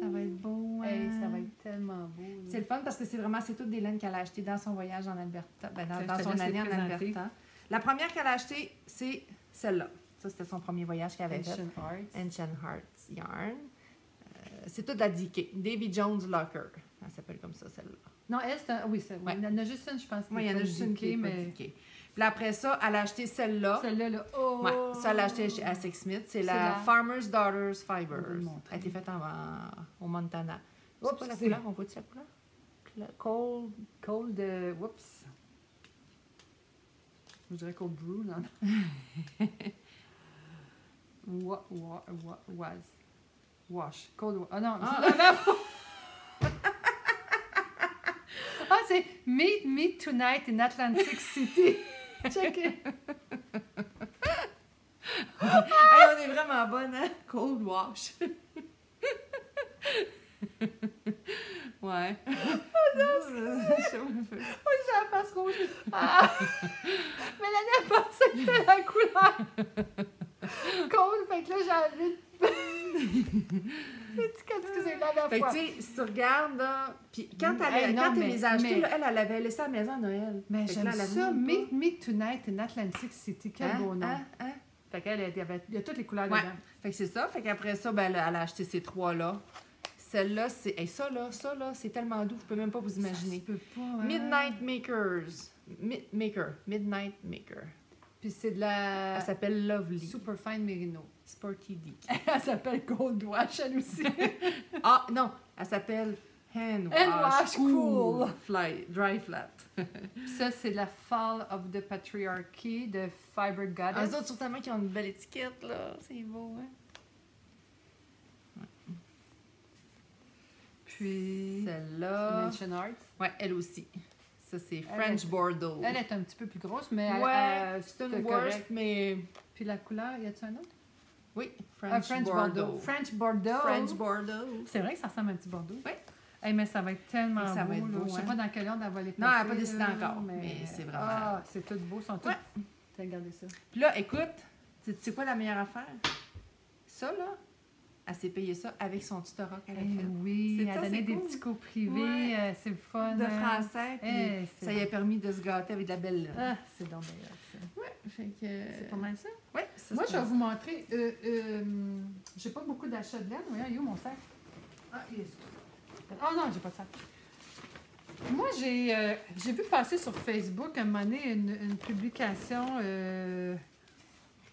Ça va être beau. Hey, ça va être tellement beau. C'est le fun parce que c'est toutes des laines qu'elle a achetées dans son voyage en Alberta. Ben, dans son année en Alberta. La première qu'elle a achetée, c'est celle-là. Ça, c'était son premier voyage qu'elle avait fait. Ancient Hearts Yarn. C'est toute la DK. Davy Jones Locker. Elle s'appelle comme ça, celle-là. Non, elle, c'est un... Oui, il y en a juste une, je pense. Oui, il y en a juste une qui est mais... DK. Puis après ça, elle a acheté celle-là. Celle-là, là. Oh! Ouais, ça, elle a acheté à Sexsmith. C'est la Farmer's Daughters Fibers. Elle a été faite au Montana. C'est pas la couleur? On voit-tu la couleur? Cold, whoops. Je dirais cold brew, non? Wash. Cold wash. Ah non, c'est Meet Tonight in Atlantic City. Check it. Hey, on est vraiment bonne, hein? Cold wash. Ouais. Oh non, j'ai la face rouge. Ah. Mais l'année passée, c'était la couleur. Cold, fait que là, j'ai envie excusez, la fait que tu sais, si tu regardes, là, puis quand elle les a achetés, elle avait laissé à la maison à Noël. Mais j'aime ça, Meet Tonight in Atlantic City, quel beau nom. Fait qu'elle, il y a toutes les couleurs dedans. Fait que c'est ça, fait qu'après ça, ben, elle a acheté ces trois-là. Celle-là, c'est... Hey, ça, là, c'est tellement doux, vous pouvez même pas vous imaginer. Ça se peut pas, hein? Midnight Makers. Midnight Maker. Puis c'est de la... Elle s'appelle Lovely. Superfine Merino. Sporty Dick. Elle s'appelle Cold Wash, elle aussi. Ah, non, elle s'appelle Hand Wash Cool. Dry Flat. Ça, c'est la Fall of the Patriarchy de Fiber Goddess. Les autres, sûrement, qui ont une belle étiquette, là. C'est beau, hein? Puis... Celle-là... Ancient Art. Ouais, elle aussi. Ça, c'est French Bordeaux. Elle est un petit peu plus grosse, mais... c'est une worst, mais... Puis la couleur, y a-t-il un autre? Oui, French Bordeaux. French Bordeaux. French Bordeaux. C'est vrai que ça ressemble à un petit Bordeaux. Oui. Hey, mais ça va être tellement beau. Ça va être beau, Je sais pas dans quelle ordre elle va les placer. Non, elle n'a pas décidé encore, mais c'est vraiment... Ah, c'est tout beau. Ils sont tous... Regardez ça. Puis là, écoute, tu sais quoi la meilleure affaire? Ça, là, elle s'est payée ça avec son tutorat qu'elle a fait. Oui, elle a donné des petits cours privés. C'est le fun. De français. Puis ça lui a permis de se gâter avec de la belle laine. Ah, c'est donc bien ça. Oui, fait que... C'est pas mal ça? Oui. Moi, je vais vous montrer... j'ai pas beaucoup d'achats de laine. Voyons, il est où mon sac? Ah, il est là. Oh non, j'ai pas de sac. Moi, j'ai vu passer sur Facebook un moment donné une publication...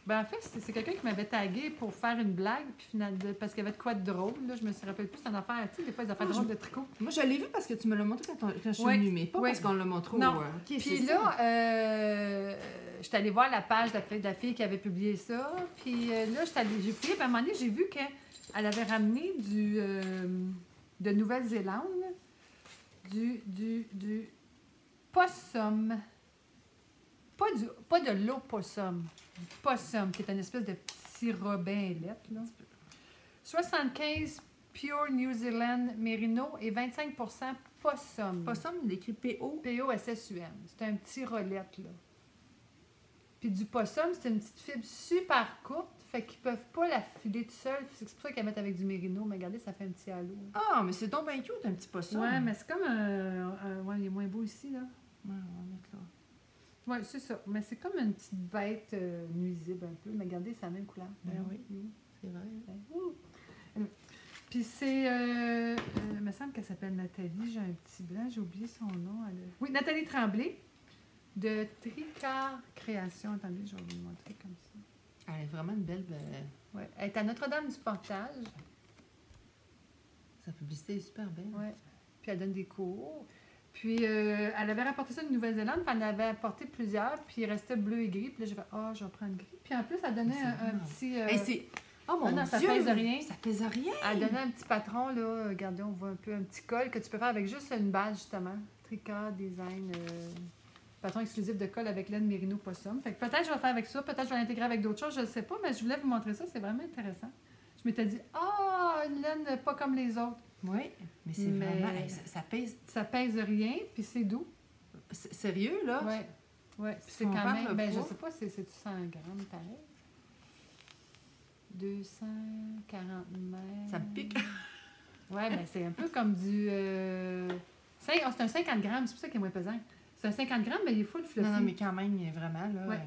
Ben, en fait, c'est quelqu'un qui m'avait tagué pour faire une blague, puis parce qu'il y avait de quoi de drôle. Là, je me rappelle plus, c'est une affaire, tu sais, des fois, des affaires drôles de tricot. Moi, je l'ai vu parce que tu me l'as montré quand je suis venue, mais pas parce qu'on l'a montré au... Non. Puis là, je suis allée voir la page de la fille qui avait publié ça. Puis là, j'ai fouillé, puis à un moment donné, j'ai vu qu'elle avait ramené de Nouvelle-Zélande du possum. Pas de l'opossum. Du possum, qui est une espèce de petit robin ailette, là. 75 Pure New Zealand Merino et 25 possum. Possum, il écrit P-O. P-O-S-S-U-M. C'est un petit rolette, là. Puis du possum, c'est une petite fibre super courte, fait qu'ils peuvent pas la filer tout seul. C'est pour ça qu'ils la mettent avec du Merino. Mais regardez, ça fait un petit halo. Ah, mais c'est donc bien cute, un petit possum. Ouais, mais c'est comme ouais, il est moins beau ici, là. Ouais, on va mettre là. Oui, c'est ça. Mais c'est comme une petite bête nuisible un peu. Mais regardez, c'est la même couleur. Ben oui, c'est vrai. Puis c'est... il me semble qu'elle s'appelle Nathalie. J'ai un petit blanc. J'ai oublié son nom. Oui, Nathalie Tremblay de Tricard Création. Attendez, je vais vous le montrer comme ça. Elle est vraiment une belle... Ouais. Elle est à Notre-Dame du Portage. Sa publicité est super belle. Oui. Puis elle donne des cours. Puis, elle avait rapporté ça de Nouvelle-Zélande, puis elle en avait apporté plusieurs, puis il restait bleu et gris. Puis là, j'ai fait « Ah, je vais prendre gris. » Puis en plus, elle donnait un petit... Oh mon Dieu! Ça pèse rien. Ça pèse rien! Elle donnait un petit patron, là. Regardez, on voit un peu un petit col que tu peux faire avec juste une base, justement. Tricard, design, patron exclusif de colle avec laine Merino Possum. Fait que peut-être je vais faire avec ça, peut-être je vais l'intégrer avec d'autres choses, je ne sais pas, mais je voulais vous montrer ça, c'est vraiment intéressant. Je m'étais dit « Ah, une laine pas comme les autres. Oui, mais c'est vraiment... Ça pèse... Ça pèse rien, puis c'est doux. Sérieux, là? Oui. Oui, puis c'est quand même... Ben, je sais pas, c'est 100 grammes, pareil. 240 mètres. Ça me pique. Oui, ben c'est un peu comme du... c'est un 50 grammes, c'est pour ça qu'il est moins pesant. C'est un 50 grammes, mais il est full fluffy. Non, mais quand même, il est vraiment, là... Ouais.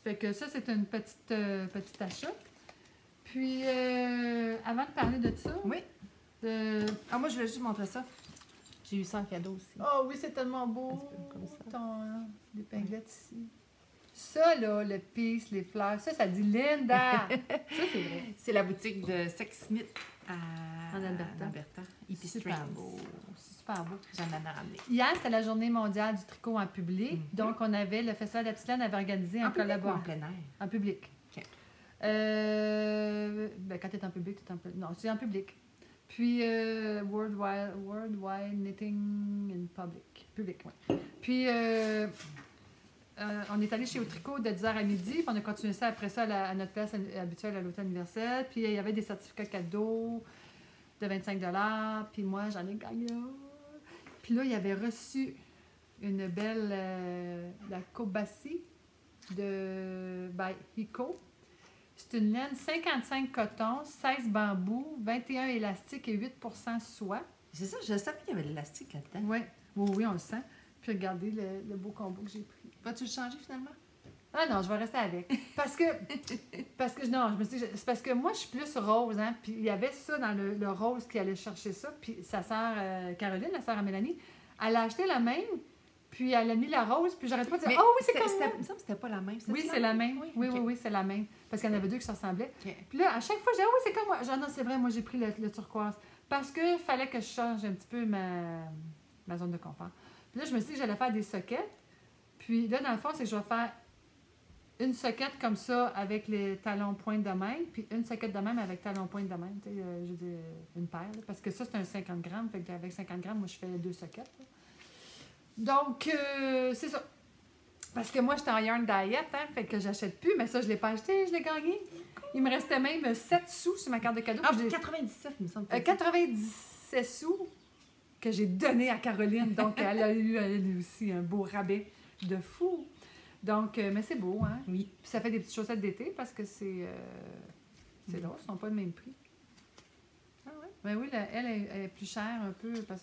Fait que ça, c'est une petite achat. Puis, avant de parler de ça... Oui. moi, je voulais juste montrer ça. J'ai eu ça en cadeau aussi. Oh oui, c'est tellement beau. Comme ça. L'épinglette ici. Ça, là, le peace, les fleurs, ça dit Linda. Ça, c'est vrai. C'est la boutique de Sexsmith en Alberta. Super beau. C'est super beau. J'en ai ramené. Hier, c'était la journée mondiale du tricot en public. Donc, on avait, le Festival de la Petite Laine avait organisé un collaboration. En plein air? En public. OK. Quand tu es en public, tu es en public. Non, c'est en public. Puis, Worldwide Knitting in Public. Public, oui. Puis, on est allé chez Au Tricot de 10h à midi, puis on a continué ça après ça à notre place habituelle à l'Hôtel Universel. Puis, il y avait des certificats cadeaux de 25 $. Puis moi, j'en ai gagné un. Puis là, il avait reçu une belle la Kobasi de Hiko. C'est une laine 55 coton, 16 bambou, 21 élastique et 8% soie. C'est ça, je savais qu'il y avait de l'élastique là-dedans. Oui, on le sent. Puis regardez le beau combo que j'ai pris. Vas-tu le changer finalement? Ah non, je vais rester avec. Parce que non, je me suis dit, c'est parce que moi, je suis plus rose, hein. Puis il y avait ça dans le rose qui allait chercher ça. Puis sa sœur Caroline, la sœur à Mélanie, elle a acheté la même. Puis elle a mis la rose, puis j'arrête pas de dire « Oh oui, c'est comme ça! » Il me semble que c'était pas la même. Oui, c'est la même. Oui, c'est la même. Parce qu'il y en avait deux qui se ressemblaient. Puis là, à chaque fois, je dis « Ah oui, c'est comme moi! » Genre, non, c'est vrai, moi, j'ai pris le turquoise. Parce qu'il fallait que je change un petit peu ma zone de confort. Puis là, je me suis dit que j'allais faire des sockets. Puis là, dans le fond, c'est que je vais faire une socket comme ça avec les talons pointe de même, puis une socket de même avec talons pointe de même. Tu sais, je dis une paire. Là, parce que ça, c'est un 50 grammes. Fait qu'avec 50 grammes, moi, je fais 2 sockets. Là. Donc, c'est ça. Parce que moi, j'étais en yarn diet, hein, fait que j'achète plus, mais ça, je ne l'ai pas acheté, je l'ai gagné. Il me restait même 7 sous sur ma carte de cadeau. 97, il me semble. 97 sous que j'ai donné à Caroline. Donc, elle a eu, elle aussi, un beau rabais de fou. Donc, mais c'est beau, hein? Oui. Puis ça fait des petites chaussettes d'été parce que c'est drôle, ils ne sont pas le même prix. Ah ouais? Ben oui, elle est plus chère un peu, peut-être parce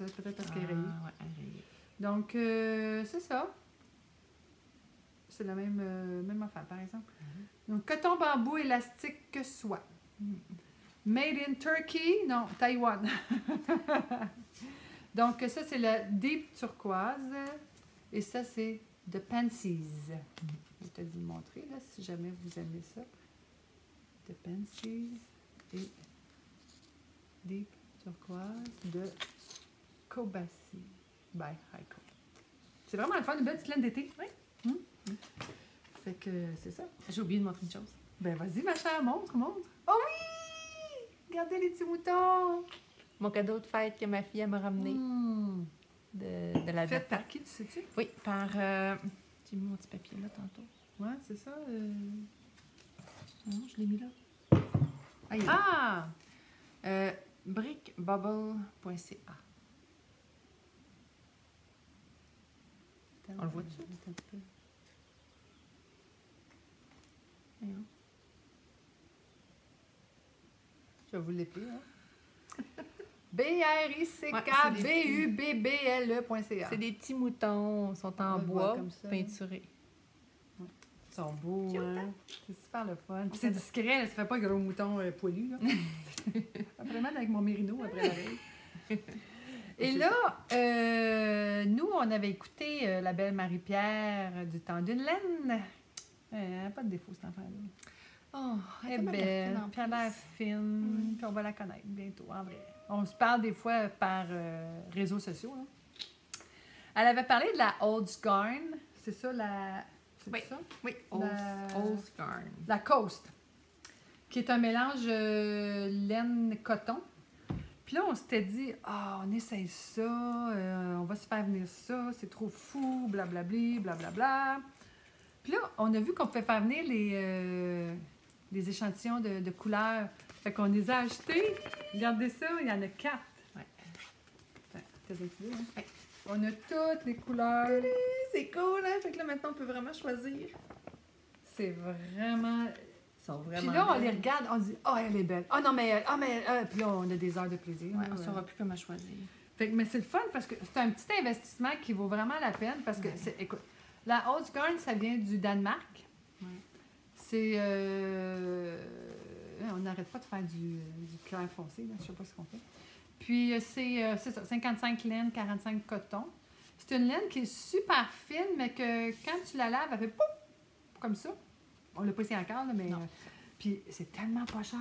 qu'elle est rayée. Ouais, elle est rayée. Donc, c'est ça. C'est la même affaire, par exemple. Donc, coton, bambou, élastique que soie. Made in Turkey, non, Taïwan. Donc, ça, c'est le Deep Turquoise. Et ça, c'est The Pansies. Je vais peut-être vous le montrer, là, si jamais vous aimez ça. The Pansies et Deep Turquoise de Kobasi. by Heiko. C'est vraiment le fun, une belle petite laine d'été. Oui. Fait que c'est ça. J'ai oublié de montrer une chose. Ben vas-y, ma chère, montre. Oh oui! Regardez les petits moutons! Mon cadeau de fête que ma fille m'a ramené de la Fait par qui, tu sais-tu? Oui, par... J'ai mis mon petit papier là tantôt. Ouais, c'est ça. Non, je l'ai mis là. Brickbubble.ca. On le voit-tu? Je vais vous l'épeler, hein? BRICKBUBBLE.ca. C'est des petits moutons, ils sont en bois, peinturés. Ouais. Ils sont beaux, hein? C'est super le fun. Puis c'est discret, là, ça fait pas un gros mouton poilu, là. Après, même avec mon mérino après l'oreille. Et là, nous, on avait écouté la belle Marie-Pierre du temps d'une laine. Elle n'a pas de défaut, cette enfant-là. Oh, elle est belle, puis elle a l'air fine, puis on va la connaître bientôt, en vrai. On se parle des fois par réseaux sociaux. Hein. Elle avait parlé de la Old Scarn. C'est ça, la... Oui, ça? Oui, Old Scarn. La Coast, qui est un mélange laine-coton. Puis là, on s'était dit, on essaye ça, on va se faire venir ça, c'est trop fou, blablabli, blablabla. Puis là, on a vu qu'on pouvait faire venir les échantillons de couleurs Fait qu'on les a achetés. Regardez ça, il y en a 4. Ouais. T'as décidé, hein? Ouais. On a toutes les couleurs. C'est cool, hein? Fait que là, maintenant, on peut vraiment choisir. C'est vraiment... Ils sont vraiment Puis là, on belles. les regarde, on dit « Ah, elle est belle. Ah non, mais... Puis là, on a des heures de plaisir. Ouais, on ne saura plus comment choisir. Fait que, mais c'est le fun parce que c'est un petit investissement qui vaut vraiment la peine parce que, écoute, la Holzgarn, ça vient du Danemark. Ouais. C'est... on n'arrête pas de faire du clair foncé, là, je sais pas ce qu'on fait. Puis c'est ça, 55 laine, 45 coton. C'est une laine qui est super fine, mais que quand tu la laves, elle fait pouf! Comme ça. On l'a pas essayé encore, là, mais... puis c'est tellement pas cher.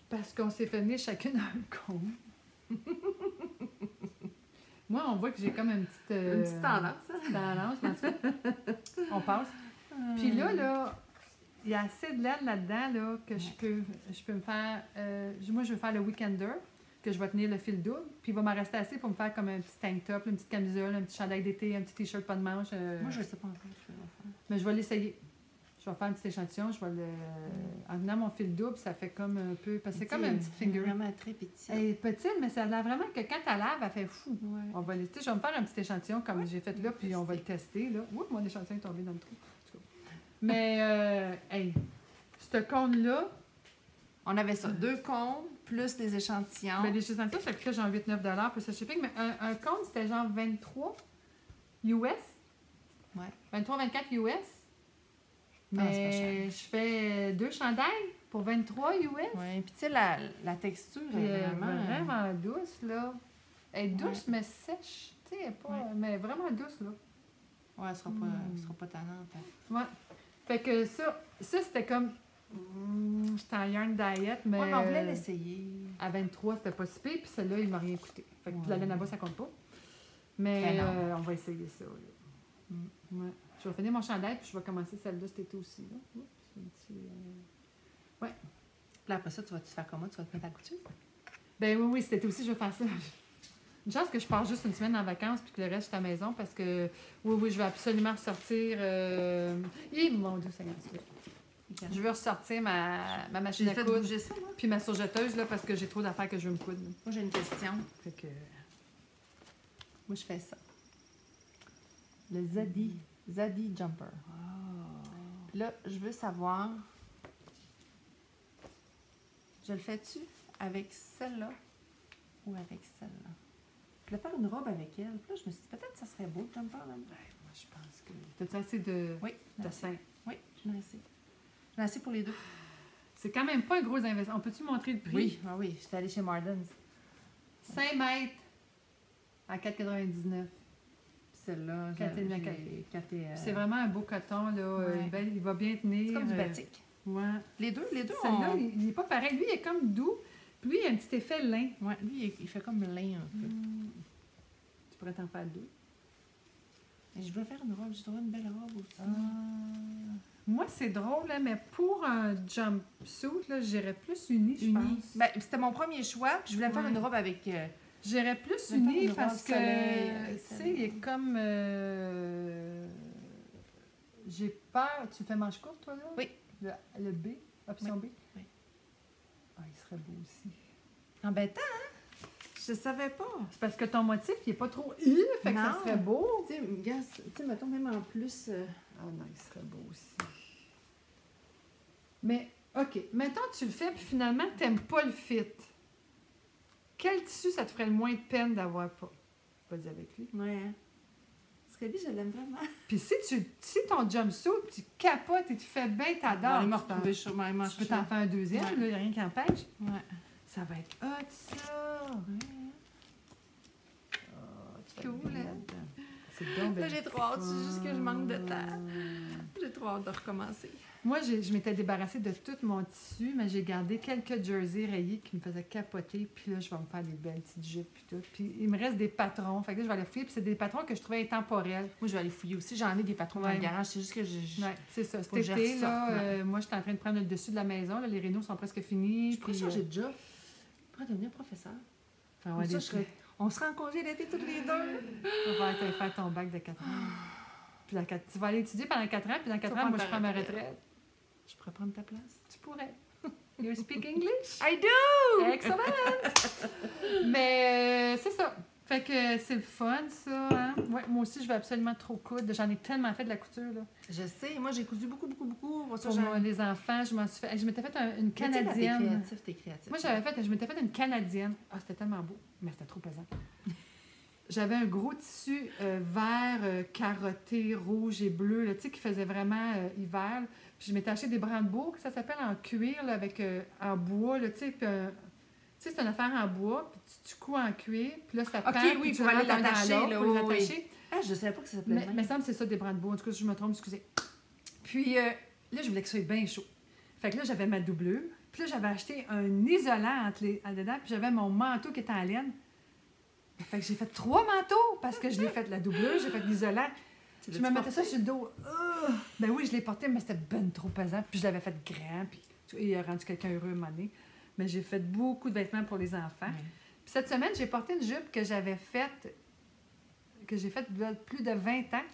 Parce qu'on s'est fait venir chacune un comb. Moi, on voit que j'ai comme une petite tendance. Tendance, mais en tout cas, on passe. Puis là, il y a assez de laine là-dedans là, que je peux me faire... moi, je veux faire le Weekender, que je vais tenir le fil double. Puis il va m'en rester assez pour me faire comme un petit tank top, une petite camisole, un petit chandail d'été, un petit t-shirt pas de manche. Moi, je ne sais pas encore ce que je vais faire. Mais je vais l'essayer. Je vais faire un petit échantillon. Je vais en venant mon fil double, ça fait comme un peu... Parce que c'est comme un petit finger. Vraiment très petit. Elle est petite, mais ça a l'air vraiment que quand elle lave, elle fait fou. Ouais. On va je vais me faire un petit échantillon comme j'ai fait là, puis on va le tester. Là. Ouh, mon échantillon est tombé dans le trou. Mais, hey, ce cône-là... On avait ça, 2 cônes, plus les échantillons. Ben, les échantillons, ça coûtait genre 8-9 plus le shipping, mais un cône, c'était genre 23 US. Ouais. 23-24 US. Mais je fais 2 chandails pour 23 US. Oui, puis tu sais, la texture est vraiment douce, là. Elle est douce, mais sèche. Tu sais, mais vraiment douce, là. Ouais, elle sera pas tannante. Hein. Ouais. Fait que ça c'était comme... j'étais en yarn diet, mais... Ouais, mais on voulait l'essayer. À 23, c'était pas si pire, puis celle-là, il m'a rien coûté. Fait que la laine à bas, ça compte pas. Mais Ben on va essayer ça, là. Ouais. Je vais finir mon chandail, puis je vais commencer celle-là cet été aussi, là. Oups, un petit... Ouais. Puis après ça, tu vas-tu faire comment? Tu vas te mettre à couture? Ben oui, cet été aussi, je vais faire ça. Une chance que je pars juste une semaine en vacances, puis que le reste, je suis à la maison, parce que, oui, je vais absolument ressortir... mon Dieu, ça okay. Je veux ressortir ma machine à coudre, puis ma surjetteuse, là, parce que j'ai trop d'affaires que je veux me coudre. Moi, j'ai une question. Fait que... Moi, je fais ça. Le Zadie Jumper. Puis là, je veux savoir... Je le fais-tu avec celle-là ou avec celle-là? Je voulais faire une robe avec elle. Puis là, je me suis dit, peut-être que ça serait beau, le jumper. Là. Moi, je pense que... T'as-tu assez de sein? Oui, j'en ai assez. J'en ai assez pour les 2. C'est quand même pas un gros investissement. On peut-tu montrer le prix? Oui. J'étais allée chez Marden's. 5 mètres à 4,99. Celle-là, c'est vraiment un beau coton, là. Ouais. Il va bien tenir. C'est comme du batik. Ouais. Les deux, celle-là, il n'est pas pareil. Lui, il est comme doux. Puis lui, il a un petit effet lin. Ouais, lui, il fait comme lin un peu. Tu pourrais t'en faire 2. Et je veux faire une robe. Je trouve une belle robe aussi. Moi, c'est drôle, là, mais pour un jumpsuit, là, j'irais plus unie, je pense. Ben, c'était mon premier choix. Puis je voulais faire une robe avec... J'irais plus unie parce que, tu sais, il est comme... j'ai peur... Tu fais manche courte, toi, là? Oui. Le B, option B? Oui. Ah, il serait beau aussi. Embêtant, hein? Je savais pas. C'est parce que ton motif, il est pas trop fait que ça serait beau. Tu sais, mettons même en plus... Ah non, il serait beau aussi. Mais, OK, mettons tu le fais, puis finalement, tu n'aimes pas le fit. Quel tissu ça te ferait le moins de peine d'avoir pas? Vas-y avec lui. Ouais. Parce que lui, je l'aime vraiment. Puis si ton jumpsuit, tu capotes et tu fais bien ta dent, je peux t'en faire un deuxième, il n'y a rien qui empêche. Ouais. Ça va être hot, ça! Ouais. Cool, hein? Là, j'ai trop hâte, c'est juste que je manque de temps. J'ai trop hâte de recommencer. Moi, je m'étais débarrassée de tout mon tissu, mais j'ai gardé quelques jerseys rayés qui me faisaient capoter. Puis là, je vais me faire des belles petites jupes puis tout. Puis il me reste des patrons. Fait que là, je vais aller fouiller. Puis c'est des patrons que je trouvais intemporels. Moi, je vais aller fouiller aussi. J'en ai des patrons dans le garage. C'est juste que ouais, c'est ça. Cet été, là, moi, j'étais en train de prendre le dessus de la maison. Là, les rénaux sont presque finis. Je pourrais changer de job. Je pourrais devenir professeur. Ah ouais, on sera en congé d'été toutes les deux. On va aller faire ton bac de 4 ans. Puis tu vas aller étudier pendant 4 ans. Puis dans 4 ans, moi, je prends ma retraite. Je pourrais prendre ta place. Tu pourrais. You speak English? I do! Excellent! Mais c'est ça. Fait que c'est le fun, ça. Hein? Ouais, moi aussi, je veux absolument trop coudre. J'en ai tellement fait de la couture, là. Je sais. Moi, j'ai cousu beaucoup. Pour moi, les enfants, je m'étais fait une canadienne. T'es créatif. Moi, je m'étais fait une canadienne. Ah, c'était tellement beau, mais c'était trop pesant. J'avais un gros tissu vert, carotté, rouge et bleu, là, tu sais, qui faisait vraiment hiver. Puis je m'étais acheté des brandebourgs, ça s'appelle en cuir, là, avec en bois, là, tu sais. Puis, tu sais, c'est une affaire en bois, puis tu couds en cuir, puis là, ça pend, oui, pour aller l'attacher, là. Pour les attacher. Ah, je savais pas que ça s'appelait mais il me semble que c'est ça, des brandebourgs. En tout cas, je me trompe, excusez. Puis là, je voulais que ça soit bien chaud. Fait que là, j'avais ma doublure. Puis là, j'avais acheté un isolant dedans, puis j'avais mon manteau qui était en laine. Fait que j'ai fait 3 manteaux parce que je l'ai fait la doublure, j'ai fait l'isolant. Je me mettais ça sur le dos. Ben oui, je l'ai porté, mais c'était ben trop pesant. Puis je l'avais fait grand, puis il a rendu quelqu'un heureux à un moment donné. Mais j'ai fait beaucoup de vêtements pour les enfants. Puis cette semaine, j'ai porté une jupe que j'ai faite il y a plus de 20 ans.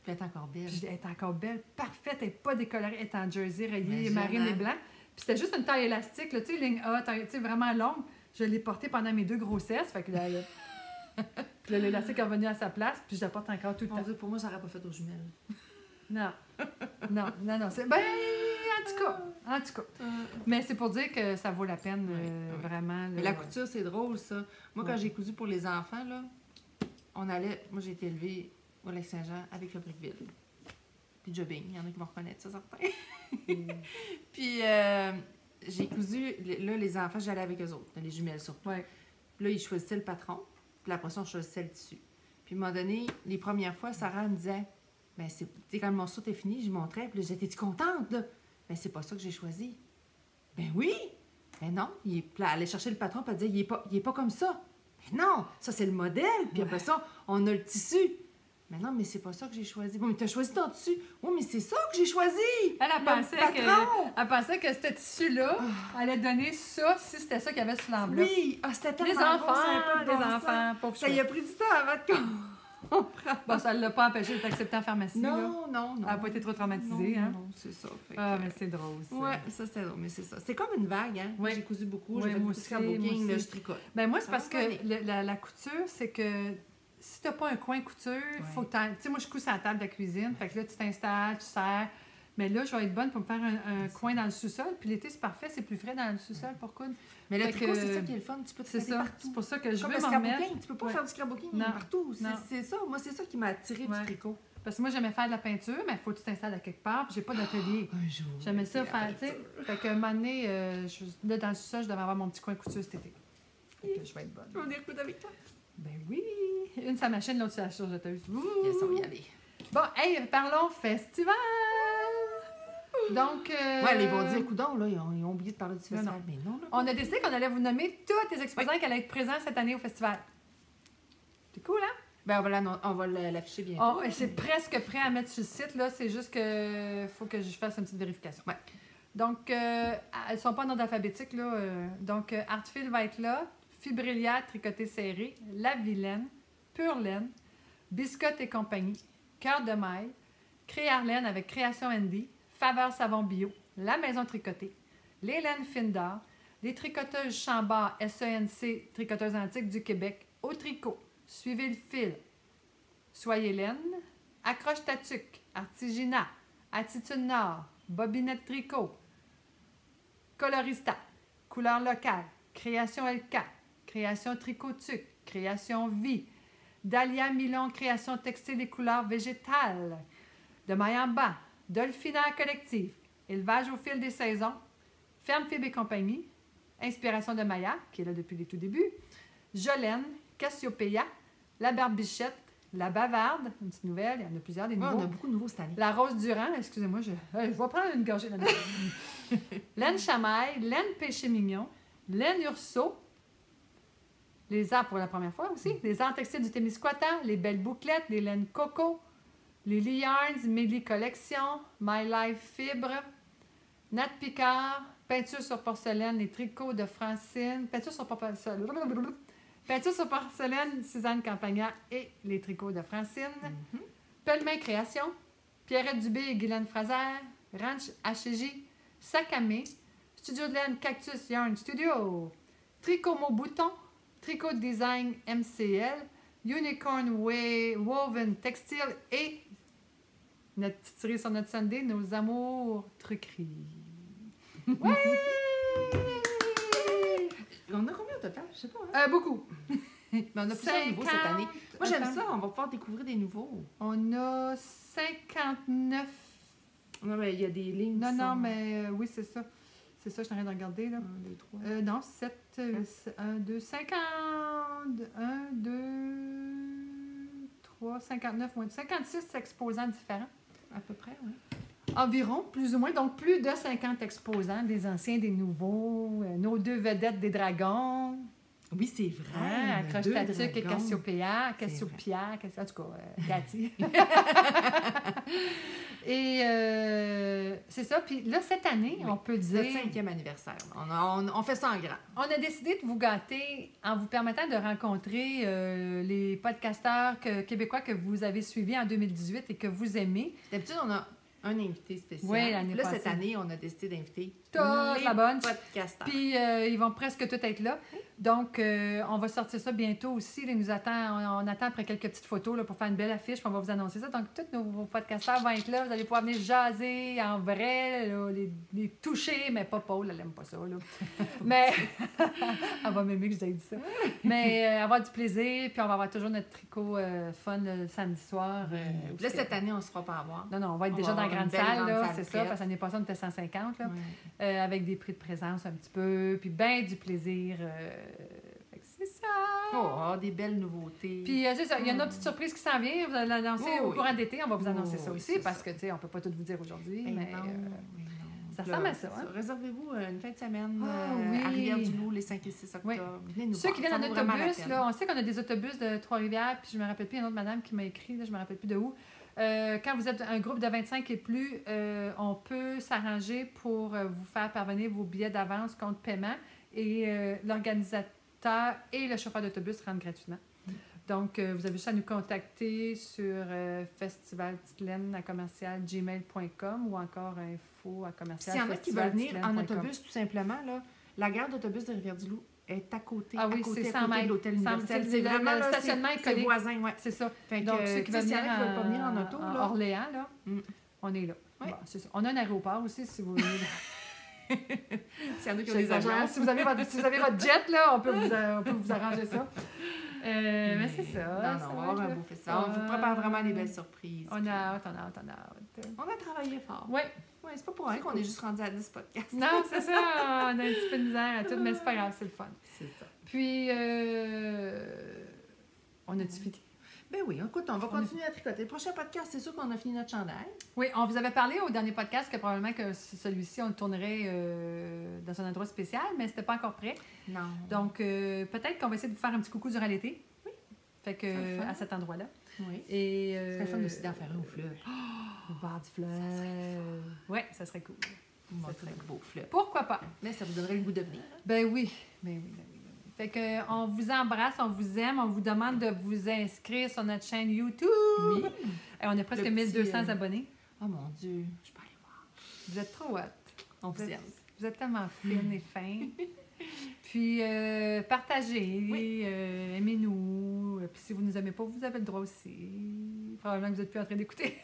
Puis elle est encore belle. Puis elle est encore belle, parfaite, elle n'est pas décolorée, elle est en jersey rayé, marine et blanc. Puis c'était juste une taille élastique, là, tu sais, ligne A, tu sais, vraiment longue. Je l'ai portée pendant mes 2 grossesses, fait que puis là, l'élastique est revenu à sa place, puis je la porte encore tout le temps. Dieu, pour moi, ça n'aurait pas fait aux jumelles. Non. C'est... Ben, en tout cas. Mais c'est pour dire que ça vaut la peine, vraiment. Mais la couture, c'est drôle, ça. Moi, quand j'ai cousu pour les enfants, là, moi, j'ai été élevée au Lac-Saint-Jean avec le Brickville. Puis jobbing, il y en a qui vont reconnaître ça, certains. Puis j'ai cousu, là, les enfants, j'allais avec eux autres, les jumelles surtout. Puis là, ils choisissaient le patron. Puis la prochaine, on choisissait le dessus. Puis à un moment donné, les premières fois, Sarah me disait, ben c'est, tu sais, quand le morceau était fini, je montrais, puis là, j'étais, t'es-tu contente, là? Ben c'est pas ça que j'ai choisi. Ben oui! Ben non. Puis elle allait chercher le patron, puis elle disait, il est pas comme ça. Ben non! Ça, c'est le modèle. Puis après ça, on a le tissu. Mais non, mais c'est pas ça que j'ai choisi. Bon, mais t'as choisi ton tissu. Oui, mais c'est ça que j'ai choisi! Elle pensait que ce tissu-là allait donner ça si c'était ça qu'il y avait sur l'enveloppe. Oui! Ah, c'était tellement les enfants, pauvres ça y a pris du temps avant de comprendre. Bon, ça ne l'a pas empêché d'être accepté en pharmacie. Non. Elle n'a pas été trop traumatisée, hein? Non, c'est ça. Mais c'est drôle, ça. Ouais, ça, c'est drôle, mais c'est ça. C'est comme une vague, hein? Ouais. J'ai cousu beaucoup, j'ai fait beaucoup de scrapbooking, je tricote. Ben moi, c'est parce que la couture, c'est que si tu n'as pas un coin couture, faut que tu sais, moi, je couds sur la table de la cuisine, fait que là, tu t'installes, tu sers. Mais là, je vais être bonne pour me faire un coin dans le sous-sol. Puis l'été, c'est parfait, c'est plus frais dans le sous-sol pour coudre. Mais le tricot, c'est ça qui est le fun. Tu peux te faire partout. C'est pour ça que je comme veux m'en remettre. Tu peux pas faire du scrapbooking partout. C'est ça. Moi, c'est ça qui m'a attiré du tricot. Parce que moi, j'aimais faire de la peinture, mais il faut que tu t'installes à quelque part. Puis j'ai pas d'atelier. Un jour. J'aimais ça faire, tu sais. Fait qu'un moment donné, là, dans le sous-sol, je devais avoir mon petit coin couture cet été. Fait que je vais être bonne. Tu vas venir coudre avec toi? Ben oui. Une sur la machine, l'autre sur la surjeteuse. Yes, on va y aller. Bon, hey, parlons festival! Donc. Ouais, ils vont dire, coudon, là, ils ont oublié de parler du festival. Mais non, là. On a décidé qu'on allait vous nommer tous les exposants qui allaient être présents cette année au festival. C'est cool, hein? Ben, on va l'afficher bientôt. C'est presque prêt à mettre sur le site, là. C'est juste que faut que je fasse une petite vérification. Ouais. Donc, elles sont pas en ordre alphabétique, là. Donc, Artfil va être là. Fibrilière tricoté serré. La Vilaine. Pure Laine. Biscotte et compagnie. Cœur de maille. Créarlaine avec Création Andy. Faveur Savon Bio. La Maison Tricotée. Les laines fines d'or. Les tricoteuses Chambard SENC Tricoteuses Antiques du Québec. Au tricot. Suivez le fil. Soyez laine. Accroche ta tuque. Artiginat. Attitude Nord. Bobinette tricot. Colorista. Couleur locale. Création LK. Création tricot-tuque. Création vie. Dahlia Milon, création textile et couleurs végétales. De maille en bas. Dolphinaire collective. Élevage au fil des saisons. Ferme Fibre et compagnie. Inspiration de Maya, qui est là depuis les tout débuts. Jolène. Cassiopeia. La Barbichette. La Bavarde. Une petite nouvelle. Il y en a plusieurs des nouveaux. On a beaucoup de nouveaux cette année. La Rose Durand. Excusez-moi, je vais prendre une gorgée là-dedans. Laine Chamaille. Laine Péché Mignon. Laine Urso. Les arts pour la première fois aussi. Les arts textiles du Témiscouata, les belles bouclettes, les laines coco, les Lee Yarns, Mélie Collection, My Life Fibre, Nat Picard, peinture sur porcelaine, les tricots de Francine, peinture sur porcelaine, Suzanne Campagna et les tricots de Francine, Pellemin Création, Pierrette Dubé et Guylaine Fraser, Ranch HJ, Sakamé, Studio de laine Cactus Yarn Studio, Tricot Mot Bouton, Tricot Design MCL, Unicorn Woven Textile et notre petite série sur notre Sunday, Nos Amours Truqueries. Ouais! On a combien au total? Je sais pas. Hein? Beaucoup. Mais on a plusieurs nouveaux cette année. Moi, j'aime ça. On va pouvoir découvrir des nouveaux. On a 59. Non, mais il y a des lignes. Non, mais oui, c'est ça. C'est ça, je suis en train de regarder. Là. 1, 2, 3. Non, 7, 1, 2, 50. 1, 2, 3, 59, moins de 56 exposants différents. À peu près, oui. Environ, plus ou moins. Donc, plus de 50 exposants, des anciens, des nouveaux. Nos 2 vedettes des dragons. Oui, c'est vrai. Accroche-Tatuc et Cassiopeia. En tout cas, Cathy. Et c'est ça. Puis là, cette année, on peut dire... Notre 5e anniversaire. On fait ça en grand. On a décidé de vous gâter en vous permettant de rencontrer les podcasteurs québécois que vous avez suivis en 2018 et que vous aimez. D'habitude, on a un invité spécial. Oui, l'année passée. Là, cette année, on a décidé d'inviter toute la bonne podcasteurs. Puis, ils vont presque tous être là. Donc, on va sortir ça bientôt aussi. On attend après quelques petites photos là, pour faire une belle affiche. Puis on va vous annoncer ça. Donc, tous nos podcasteurs vont être là. Vous allez pouvoir venir jaser en vrai, là, les toucher. Mais pas Paul, elle n'aime pas ça. Là. Mais, elle va m'aimer que je dit ça. Mais avoir du plaisir. Puis, on va avoir toujours notre tricot fun le samedi soir. Là, cette année, on ne se fera pas avoir. Non, on va être déjà dans la grande salle. Là, c'est ça, parce que l'année passée, on était 150. Là, avec des prix de présence un petit peu. Puis, bien du plaisir. C'est ça! Oh, des belles nouveautés. Puis c'est ça, il y a une autre petite surprise qui s'en vient. Vous allez l'annoncer au courant d'été. On va vous annoncer ça aussi parce que, tu sais, on peut pas tout vous dire aujourd'hui. Mais ça ressemble à ça. Hein? Réservez-vous une fin de semaine à Rivière-du-Loup les 5 et 6 octobre. Oui. Venez nous Ceux qui viennent en autobus, là, on sait qu'on a des autobus de Trois-Rivières. Puis je me rappelle plus, il y a une autre madame qui m'a écrit, là, je me rappelle plus de où. Quand vous êtes un groupe de 25 et plus, on peut s'arranger pour vous faire parvenir vos billets d'avance contre paiement et l'organisateur et le chauffeur d'autobus rentrent gratuitement. Donc, vous avez juste à nous contacter sur festivaltitelaine@gmail.com ou encore info@commercial. S'il y en a qui veulent venir en autobus, tout simplement, là, la gare d'autobus de Rivière-du-Loup est à côté, c'est 100 mètres de l'hôtel universel. C'est vraiment le stationnement est collé. C'est voisin, oui. C'est ça. Donc, ceux qui veulent pas venir en auto, là, Orléans, là, on est là. Oui. Bon, c'est ça. On a un aéroport aussi, si vous voulez. S'il y en a qui ont des agences. Si vous avez votre jet, là, on peut vous arranger ça. Mais c'est ça. Non, on va avoir un beau festival. On vous prépare vraiment des belles surprises. On a hâte. On a travaillé fort. Oui. Ouais, c'est pas pour rien qu'on est juste rendu à 10 podcasts. Non, c'est ça. On a un petit peu de misère à tout, mais c'est pas grave, c'est le fun. C'est ça. Puis, on a-tu fini? Ben oui, écoute, on va continuer à tricoter. Le prochain podcast, c'est sûr qu'on a fini notre chandail. Oui, on vous avait parlé au dernier podcast que probablement que celui-ci, on le tournerait dans un endroit spécial, mais c'était pas encore prêt. Non. Donc, peut-être qu'on va essayer de vous faire un petit coucou durant l'été. Oui. Fait que, à cet endroit-là. Oui. Et ce serait fun aussi d'en faire un au fleuve. Au bord du fleuve. Oui, ça serait cool. Ça serait un beau fleuve. Pourquoi pas? Mais ça vous donnerait le goût de venir. Ben oui. Fait que on vous embrasse, on vous aime, on vous demande de vous inscrire sur notre chaîne YouTube. Oui. Et on a presque 1200 abonnés. Oh mon Dieu, je peux aller voir. Vous êtes trop hot. On vous aime. Vous êtes tellement fine et fin. Puis partagez, aimez-nous. Puis si vous ne nous aimez pas, vous avez le droit aussi. Probablement que vous n'êtes plus en train d'écouter.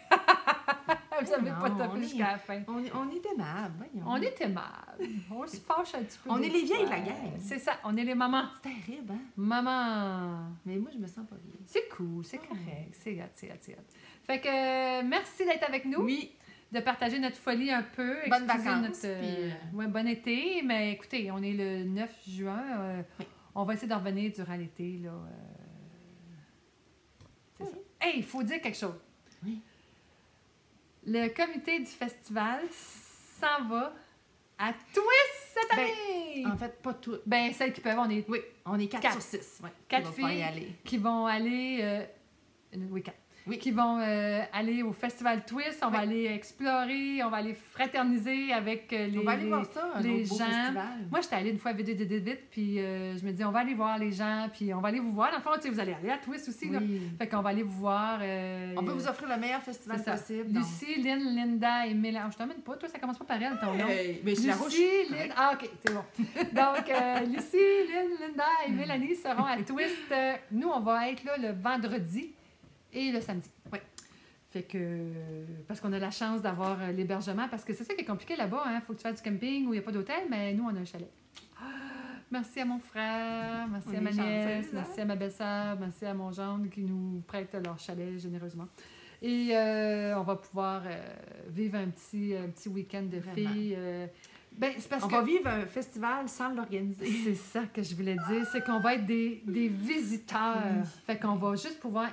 Vous n'avez pas tapé jusqu'à la fin. On est aimable, voyons. On est aimable. On se fâche un petit peu. On est les vieilles de la gang. C'est ça, on est les mamans. C'est terrible, hein? Maman. Mais moi, je me sens pas vieille. C'est cool, c'est correct. C'est hot. Fait que merci d'être avec nous. Oui. De partager notre folie un peu. Bonnes vacances. Ouais, bon été. Mais écoutez, on est le 9 juin. On va essayer d'en revenir durant l'été. Là. C'est ça. Hey, il faut dire quelque chose. Oui. Le comité du festival s'en va à Twist cette année! En fait, pas toutes. Ben, celles qui peuvent, on est 4 sur 6. Ouais, 4 filles qui vont aller... oui, 4. qui vont aller au Festival Twist. On va aller explorer, on va aller fraterniser avec on va aller voir ça, les gens. Festival. Moi, j'étais allée une fois vite, puis je me dis, on va aller voir les gens, puis on va aller vous voir. Dans le fond, vous allez aller à Twist aussi. Là. Fait qu'on va aller vous voir. On peut vous offrir le meilleur festival possible. Lucie, Lynn, Linda et Mélanie. Je t'emmène pas, toi, ça commence pas par elle, ton nom. Mais Lucie, Lynn. Ah, OK, c'est bon. Donc, Lucie, Lynn, Linda et Mélanie seront à Twist. Nous, on va être là le vendredi et le samedi. Oui. Fait que, parce qu'on a la chance d'avoir l'hébergement, parce que c'est ça qui est compliqué là-bas, hein. Faut que tu fasses du camping où il n'y a pas d'hôtel, mais nous, on a un chalet. Merci à mon frère, merci à ma nièce, merci à ma belle-sœur, merci à mon gendre qui nous prête leur chalet généreusement. Et on va pouvoir vivre un petit week-end de filles. On va vivre un festival sans l'organiser. C'est ça que je voulais dire. C'est qu'on va être des visiteurs. Fait qu'on va juste pouvoir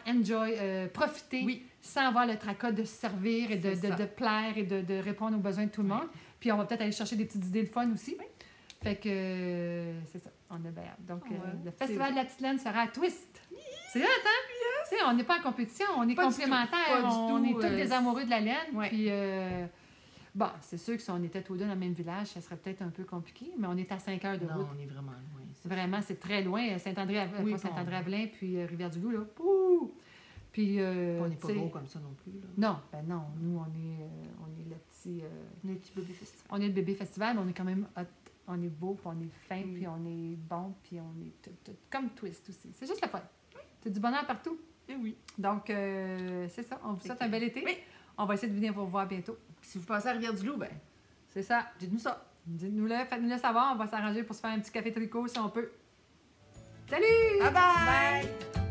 profiter sans avoir le tracas de se servir et de plaire et de répondre aux besoins de tout le monde. Puis on va peut-être aller chercher des petites idées de fun aussi. Fait que c'est ça. On est bien hâte. Donc, le Festival de la Petite Laine sera à Twist. C'est hot, hein? Yes. On n'est pas en compétition, on est complémentaires. On est tous des amoureux de la laine. Puis... bon, c'est sûr que si on était tous deux dans le même village, ça serait peut-être un peu compliqué, mais on est à 5 heures de route. Non, on est vraiment loin. Vraiment, c'est très loin. Saint-André-Avelin, puis Rivière-du-Loup, là. Pouh! Puis, on n'est pas gros comme ça non plus. Là. Non, non. Nous, on est le petit... on est le petit bébé festival. On est le bébé festival, mais on est quand même hot. On est beau, puis on est fin, puis on est bon, puis on est tout, comme Twist aussi. C'est juste la fun. C'est du bonheur partout. Et oui. Donc, c'est ça. On vous souhaite un bel été. Oui. On va essayer de venir vous revoir bientôt. Si vous passez à Rivière-du-Loup, ben c'est ça. Dites-nous ça. Dites-nous-le, faites-nous-le savoir. On va s'arranger pour se faire un petit café tricot si on peut. Salut! Bye bye! Bye.